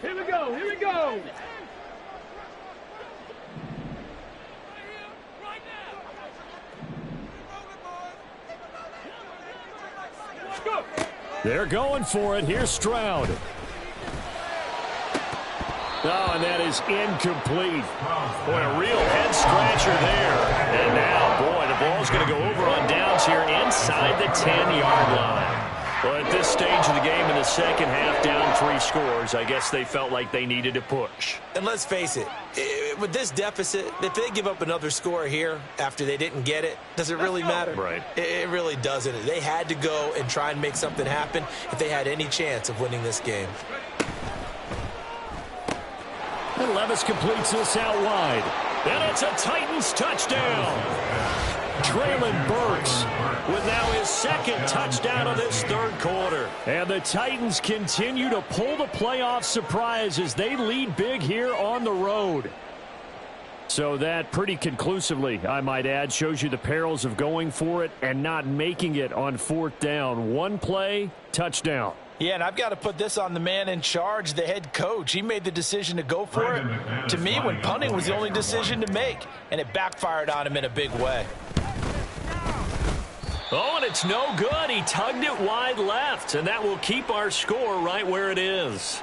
Here we go, here we go. They're going for it. Here's Stroud. Oh, and that is incomplete. Boy, a real head-scratcher there. And now, boy, the ball's going to go over on downs here inside the 10-yard line. Well, at this stage of the game in the 2nd half, down 3 scores, I guess they felt like they needed to push. And let's face it, with this deficit, if they give up another score here after they didn't get it, does it really matter? Right. It really doesn't. They had to go and try and make something happen if they had any chance of winning this game. And Levis completes this out wide. And it's a Titans touchdown. Traylon Burks with now his 2nd touchdown of this 3rd quarter. And the Titans continue to pull the playoff surprise as they lead big here on the road. So that pretty conclusively, I might add, shows you the perils of going for it and not making it on 4th down. 1 play, touchdown. Yeah, and I've got to put this on the man in charge, the head coach. He made the decision to go for it. To me, when punting was the only decision to make, and it backfired on him in a big way. it's no good. He tugged it wide left, and that will keep our score right where it is.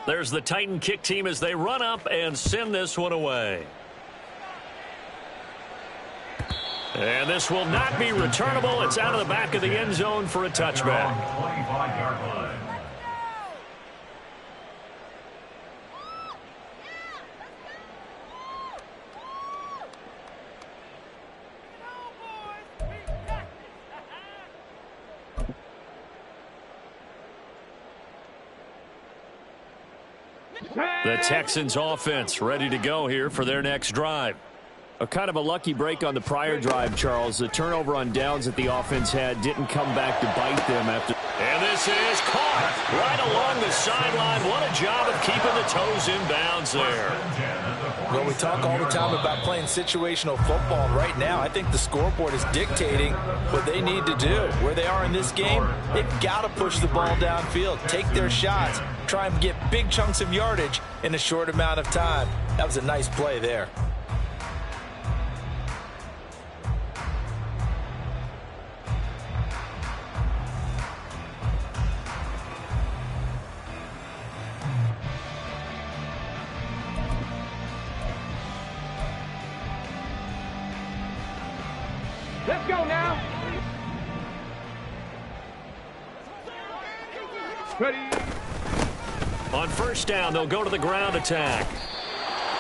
There's the Titan kick team as they run up and send this one away. And this will not be returnable. It's out of the back of the end zone for a touchback. 25-yard line. The Texans offense ready to go here for their next drive. A kind of a lucky break on the prior drive, Charles. The turnover on downs that the offense had didn't come back to bite them after. And this is caught right along the sideline. What a job of keeping the toes in bounds there. Well, we talk all the time about playing situational football. And right now, I think the scoreboard is dictating what they need to do. Where they are in this game, they've got to push the ball downfield, take their shots, try and get big chunks of yardage in a short amount of time. That was a nice play there. Let's go now. Ready. On first down, they'll go to the ground attack.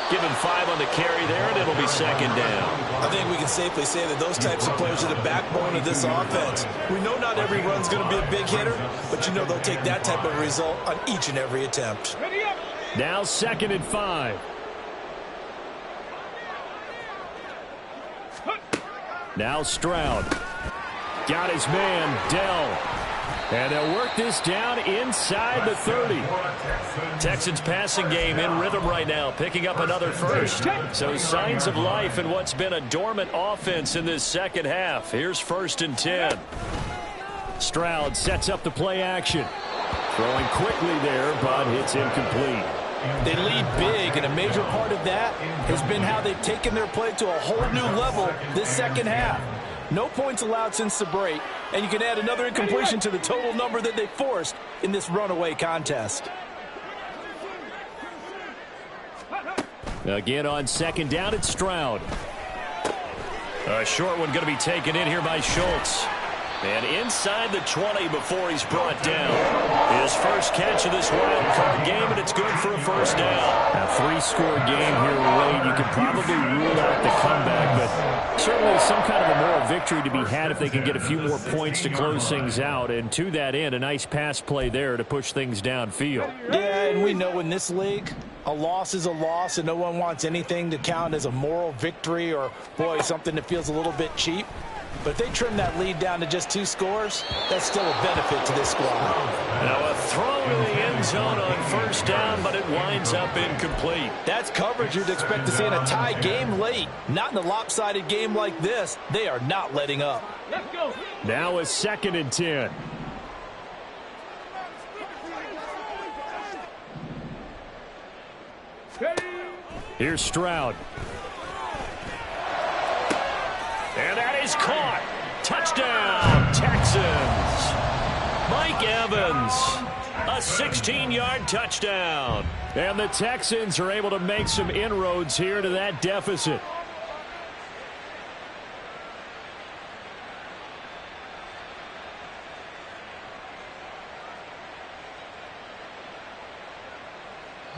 Give him 5 on the carry there, and it'll be second down. I think we can safely say that those types of players are the backbone of this offense. We know not every run's going to be a big hitter, but you know they'll take that type of result on each and every attempt. Now 2nd and 5. Now Stroud. Got his man, Dell. And they'll work this down inside the 30. Texans passing game in rhythm right now, picking up another first. So signs of life in what's been a dormant offense in this second half. Here's 1st and 10. Stroud sets up the play action. Throwing quickly there, but it's incomplete. They lead big, and a major part of that has been how they've taken their play to a whole new level this second half. No points allowed since the break, and you can add another incompletion to the total number that they forced in this runaway contest. Again on 2nd down, it's Stroud. A short one going to be taken in here by Schultz. And inside the 20 before he's brought down. His first catch of this wild card game, and it's good for a first down. A 3-score game here, Wade. You could probably rule out the comeback, but certainly some kind of a moral victory to be had if they can get a few more points to close things out. And to that end, a nice pass play there to push things downfield. Yeah, and we know in this league, a loss is a loss, and no one wants anything to count as a moral victory or, boy, something that feels a little bit cheap. But if they trim that lead down to just 2 scores, that's still a benefit to this squad. Now a throw to the end zone on first down, but it winds up incomplete. That's coverage you'd expect to see in a tie game late. Not in a lopsided game like this. They are not letting up. Let's go. Now a 2nd and 10. Ready. Here's Stroud. And that is caught. Touchdown, Texans. Mike Evans, a 16-yard touchdown. And the Texans are able to make some inroads here to that deficit.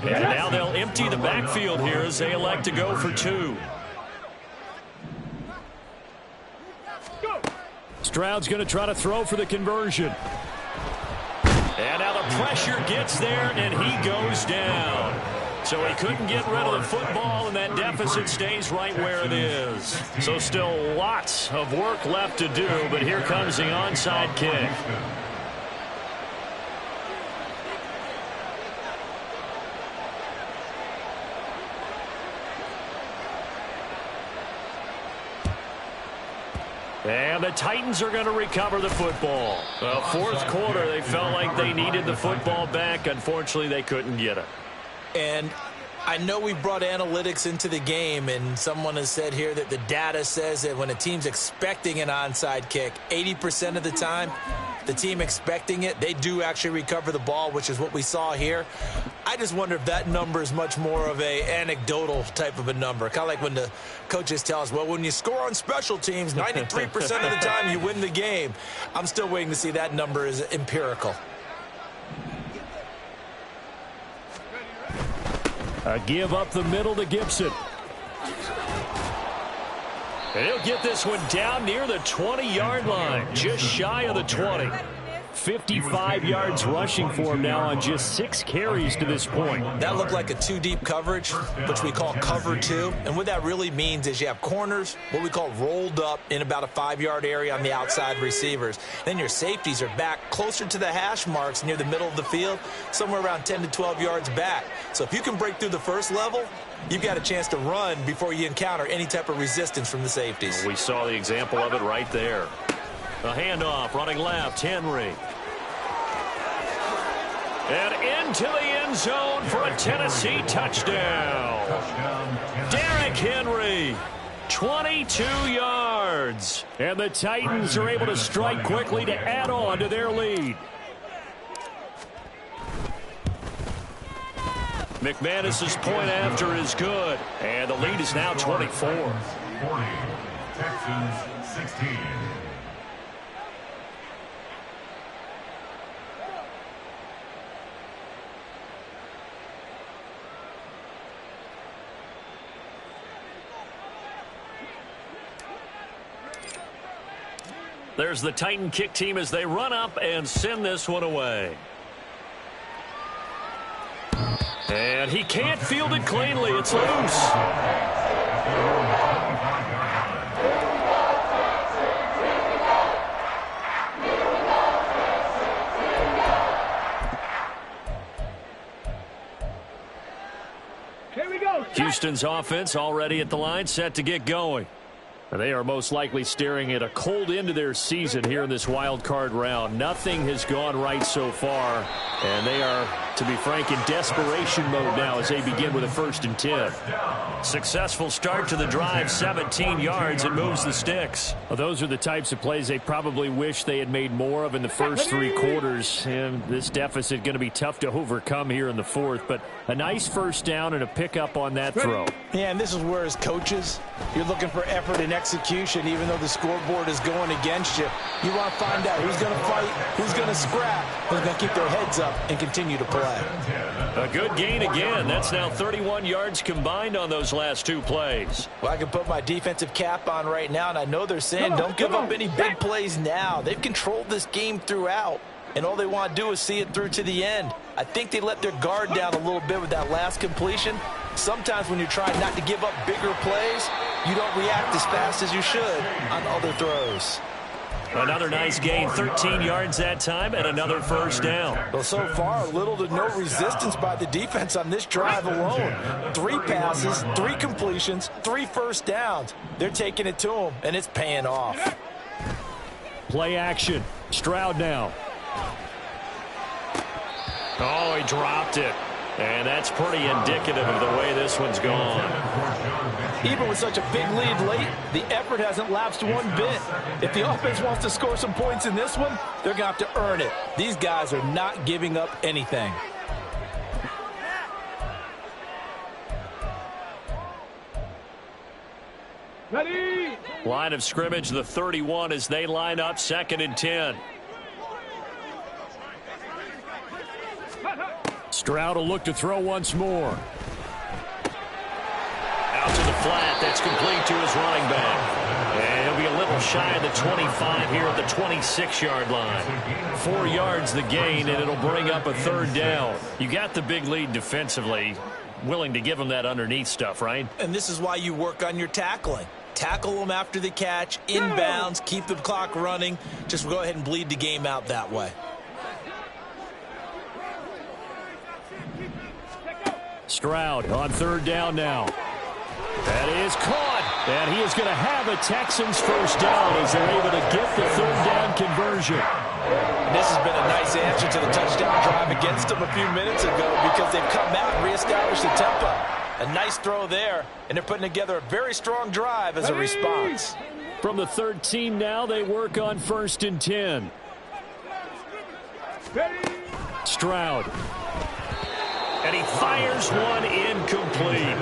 And now they'll empty the backfield here as they elect to go for 2. Stroud's going to try to throw for the conversion. And now the pressure gets there, and he goes down. So he couldn't get rid of the football, and that deficit stays right where it is. So still lots of work left to do, but here comes the onside kick. And the Titans are going to recover the football. Well, fourth quarter, they felt like they needed the football back. Unfortunately, they couldn't get it. And I know we brought analytics into the game, and someone has said here that the data says that when a team's expecting an onside kick, 80% of the time, the team expecting it, they do actually recover the ball, which is what we saw here. I just wonder if that number is much more of a anecdotal type of a number. Kind of like when the coaches tell us, well, when you score on special teams, 93% of the time you win the game. I'm still waiting to see that number is empirical. A give up the middle to Gibson. And he'll get this one down near the 20-yard line, just shy of the 20. 55 yards rushing for him now on just 6 carries to this point. That looked like a 2-deep coverage, which we call cover 2. And what that really means is you have corners, what we call rolled up in about a 5-yard area on the outside receivers. Then your safeties are back closer to the hash marks near the middle of the field, somewhere around 10 to 12 yards back. So if you can break through the first level, you've got a chance to run before you encounter any type of resistance from the safeties. We saw the example of it right there. A handoff, running left, Henry. And into the end zone for a Tennessee touchdown. Derrick Henry, 22 yards. And the Titans are able to strike quickly to add on to their lead. McManus's point after is good. And the lead is now 24. 40, Texans 16. There's the Titan kick team as they run up and send this one away. And he can't field it cleanly. It's loose. Here we go. Houston's offense already at the line, set to get going. They are most likely staring at a cold end to their season here in this wild card round. Nothing has gone right so far, and they are, to be frank, in desperation mode now as they begin with a 1st and 10. Successful start to the drive, 17 yards, and moves the sticks. Well, those are the types of plays they probably wish they had made more of in the first 3 quarters, and this deficit going to be tough to overcome here in the 4th, but a nice first down and a pickup on that throw. Yeah, and this is where, as coaches, you're looking for effort and execution, even though the scoreboard is going against you. You want to find out who's going to fight, who's going to scrap, who's going to keep their heads up and continue to play. A good gain again. That's now 31 yards combined on those last 2 plays. Well, I can put my defensive cap on right now, and I know they're saying don't give up any big plays now. They've controlled this game throughout, and all they want to do is see it through to the end. I think they let their guard down a little bit with that last completion. Sometimes when you're trying not to give up bigger plays, you don't react as fast as you should on other throws. Another nice gain, 13 yards that time, and another first down. Well, so far, little to no resistance by the defense on this drive alone. 3 passes, 3 completions, 3 first downs. They're taking it to them, and it's paying off. Play action. Stroud now. Oh, he dropped it. And that's pretty indicative of the way this one's gone. Even with such a big lead late, the effort hasn't lapsed one bit. If the offense wants to score some points in this one, they're going to have to earn it. These guys are not giving up anything. Ready. Line of scrimmage, the 31 as they line up, 2nd and 10. Stroud will look to throw once more. Out to the flat. That's complete to his running back. And he'll be a little shy of the 25 here at the 26-yard line. 4 yards the gain, and it'll bring up a 3rd down. You got the big lead defensively. Willing to give them that underneath stuff, right? And this is why you work on your tackling. Tackle them after the catch, inbounds, keep the clock running. Just go ahead and bleed the game out that way. Stroud on 3rd down now. That is caught. And he is going to have a Texans first down as they're able to get the third down conversion. This has been a nice answer to the touchdown drive against them a few minutes ago because they've come out and reestablished the tempo. A nice throw there, and they're putting together a very strong drive as a response. From the 13 now, they work on 1st and 10. Stroud. And he fires one incomplete.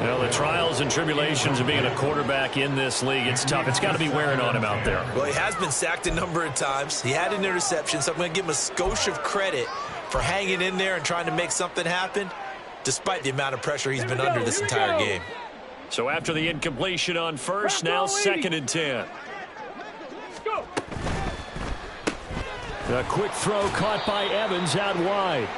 You know, the trials and tribulations of being a quarterback in this league, it's tough. It's got to be wearing on him out there. Well, he has been sacked a number of times. He had an interception, so I'm going to give him a skosh of credit for hanging in there and trying to make something happen, despite the amount of pressure he's been under this entire game. So after the incompletion on 1st, now 2nd and 10. A quick throw caught by Evans out wide.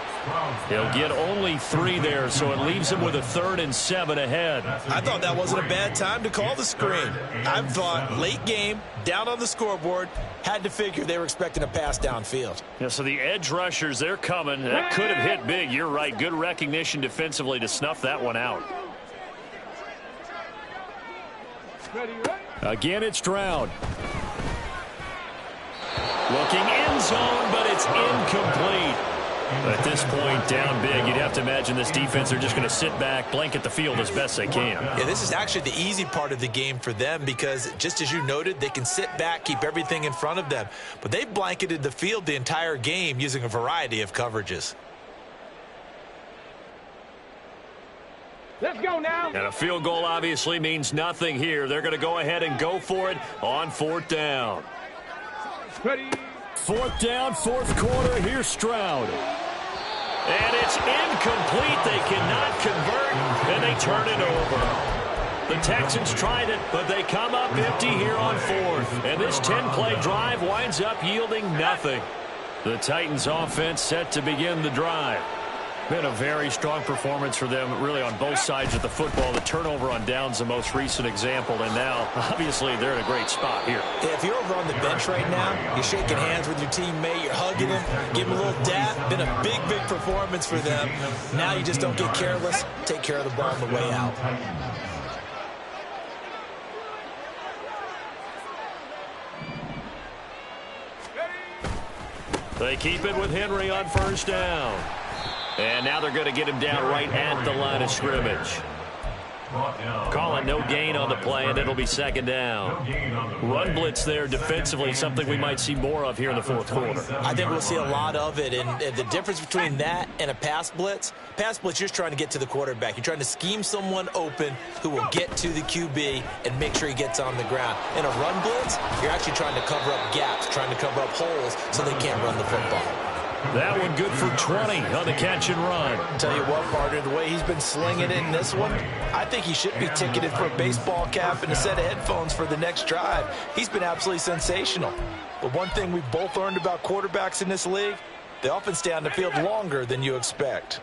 He'll get only 3 there, so it leaves him with a 3rd and 7 ahead. I thought that wasn't a bad time to call the screen. I thought late game, down on the scoreboard, had to figure they were expecting a pass downfield. Yeah, so the edge rushers, they're coming. That could have hit big. You're right. Good recognition defensively to snuff that one out. Again, it's Stroud. Looking end zone, but it's incomplete. At this point, down big, you'd have to imagine this defense are just going to sit back, blanket the field as best they can. Yeah, this is actually the easy part of the game for them because, just as you noted, they can sit back, keep everything in front of them. But they've blanketed the field the entire game using a variety of coverages. Let's go now. And a field goal obviously means nothing here. They're going to go ahead and go for it on 4th down. Ready. 4th down, 4th quarter. Here's Stroud. And it's incomplete. They cannot convert, and they turn it over. The Texans tried it, but they come up empty here on 4th. And this 10-play drive winds up yielding nothing. The Titans offense set to begin the drive. Been a very strong performance for them, really, on both sides of the football. The turnover on downs, the most recent example, and now, obviously, they're in a great spot here. Yeah, if you're over on the bench right now, you're shaking hands with your teammate, you're hugging him, giving him a little dap. Been a big, big performance for them. Now you just don't get careless. Take care of the ball on the way out. They keep it with Henry on 1st down. And now they're going to get him down right at the line of scrimmage. Calling no gain on the play, and it'll be 2nd down. Run blitz there defensively, something we might see more of here in the 4th quarter. I think we'll see a lot of it, and the difference between that and a pass blitz, you're just trying to get to the quarterback. You're trying to scheme someone open who will get to the QB and make sure he gets on the ground. In a run blitz, you're actually trying to cover up gaps, trying to cover up holes so they can't run the football. That one good for 20 on the catch and run. Tell you what, partner, the way he's been slinging it in this one, I think he should be ticketed for a baseball cap and a set of headphones for the next drive. He's been absolutely sensational. But one thing we've both learned about quarterbacks in this league, they often stay on the field longer than you expect.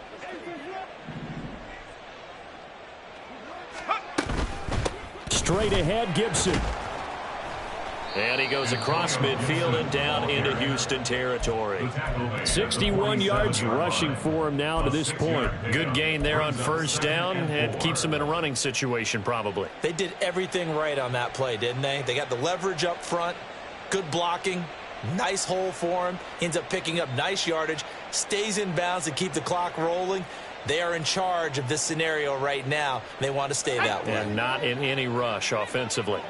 Straight ahead, Gibson. And he goes across midfield and down into Houston territory. 61 yards rushing for him now to this point. Good gain there on 1st down, and keeps him in a running situation probably. They did everything right on that play, didn't they? They got the leverage up front, good blocking, nice hole for him, ends up picking up nice yardage, stays in bounds to keep the clock rolling. They are in charge of this scenario right now. They want to stay that way. And not in any rush offensively.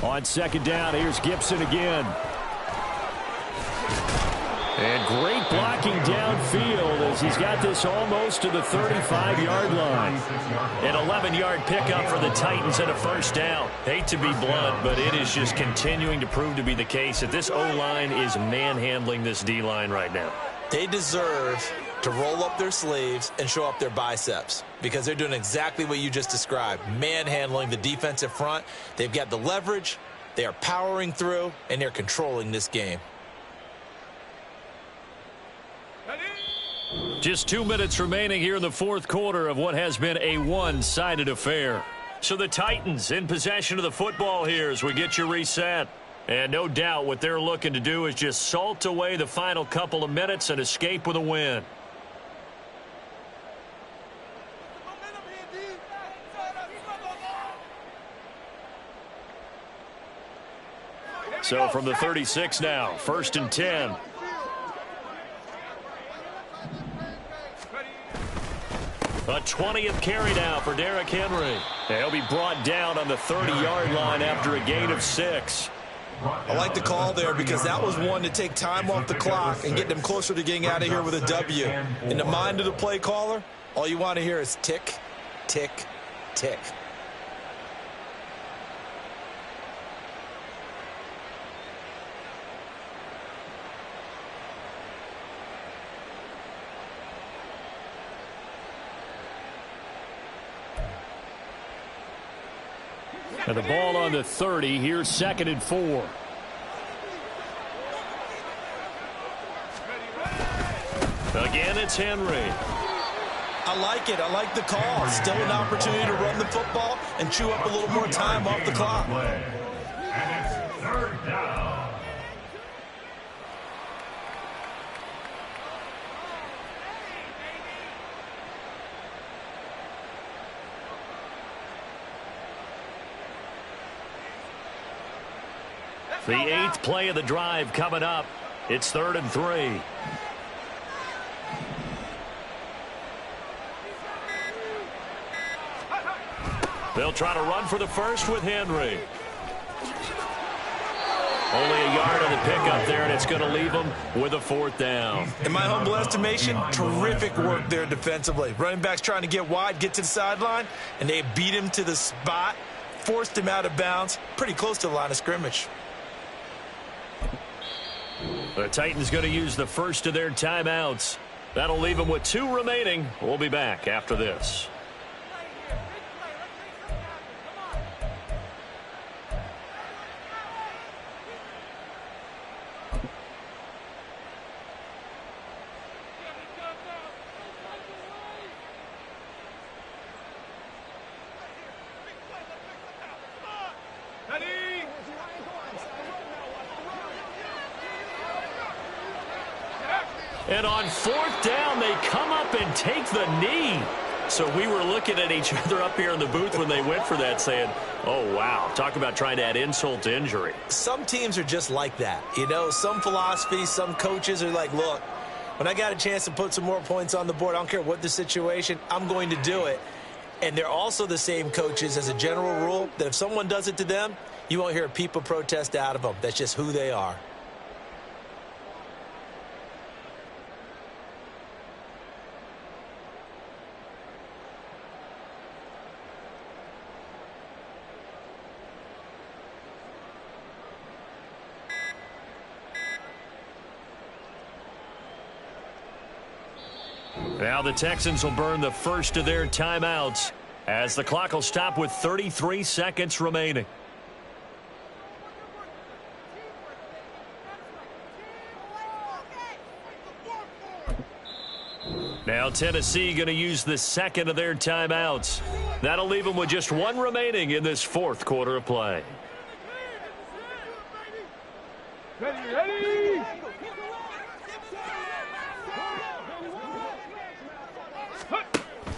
On 2nd down, here's Gibson again. And great blocking downfield as he's got this almost to the 35-yard line. An 11-yard pickup for the Titans and a 1st down. Hate to be blunt, but it is just continuing to prove to be the case that this O-line is manhandling this D-line right now. They deserve to roll up their sleeves and show up their biceps because they're doing exactly what you just described, manhandling the defensive front. They've got the leverage, they are powering through, and they're controlling this game. Just 2 minutes remaining here in the 4th quarter of what has been a one-sided affair. So the Titans in possession of the football here as we get you reset. And no doubt what they're looking to do is just salt away the final couple of minutes and escape with a win. So from the 36 now, 1st and 10. A 20th carry now for Derrick Henry. He'll be brought down on the 30-yard line after a gain of 6. I like the call there because that was one to take time off the clock and get them closer to getting out of here with a W. In the mind of the play caller, all you want to hear is tick, tick, tick. And the ball on the 30. Here's 2nd and 4. Again, it's Henry. I like it. I like the call. Still an opportunity to run the football and chew up a little more time off the clock. And it's 3rd down. The 8th play of the drive coming up. It's 3rd and 3. They'll try to run for the first with Henry. Only a yard on the pickup there, and it's going to leave them with a 4th down. In my humble estimation, terrific work there defensively. Running backs trying to get wide, get to the sideline, and they beat him to the spot, forced him out of bounds, pretty close to the line of scrimmage. The Titans going to use the first of their timeouts. That'll leave them with 2 remaining. We'll be back after this. And on 4th down, they come up and take the knee. So we were looking at each other up here in the booth when they went for that saying, oh, wow, talk about trying to add insult to injury. Some teams are just like that. You know, some philosophies, some coaches are like, look, when I got a chance to put some more points on the board, I don't care what the situation, I'm going to do it. And they're also the same coaches as a general rule that if someone does it to them, you won't hear a people protest out of them. That's just who they are. Now the Texans will burn the first of their timeouts as the clock will stop with 33 seconds remaining. Now Tennessee going to use the second of their timeouts. That'll leave them with just 1 remaining in this 4th quarter of play. Ready.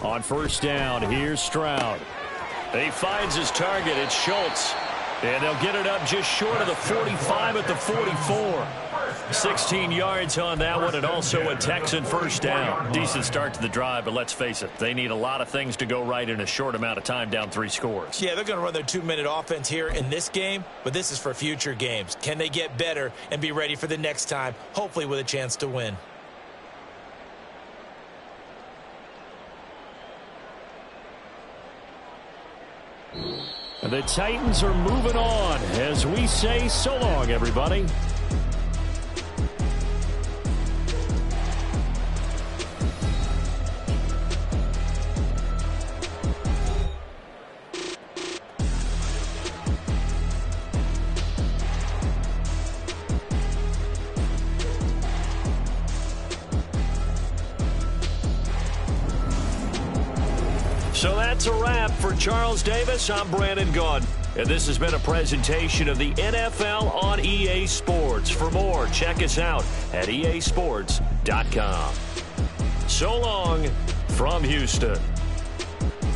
On 1st down, here's Stroud. He finds his target. It's Schultz. And they'll get it up just short of the 45 at the 44. 16 yards on that one, and also a Texan 1st down. Decent start to the drive, but let's face it, they need a lot of things to go right in a short amount of time, down 3 scores. Yeah, they're going to run their 2-minute offense here in this game, but this is for future games. Can they get better and be ready for the next time, hopefully with a chance to win? The Titans are moving on as we say so long, everybody. So that That's a wrap. For Charles Davis, I'm Brandon Gaudin. And this has been a presentation of the NFL on EA Sports. For more, check us out at easports.com. So long from Houston.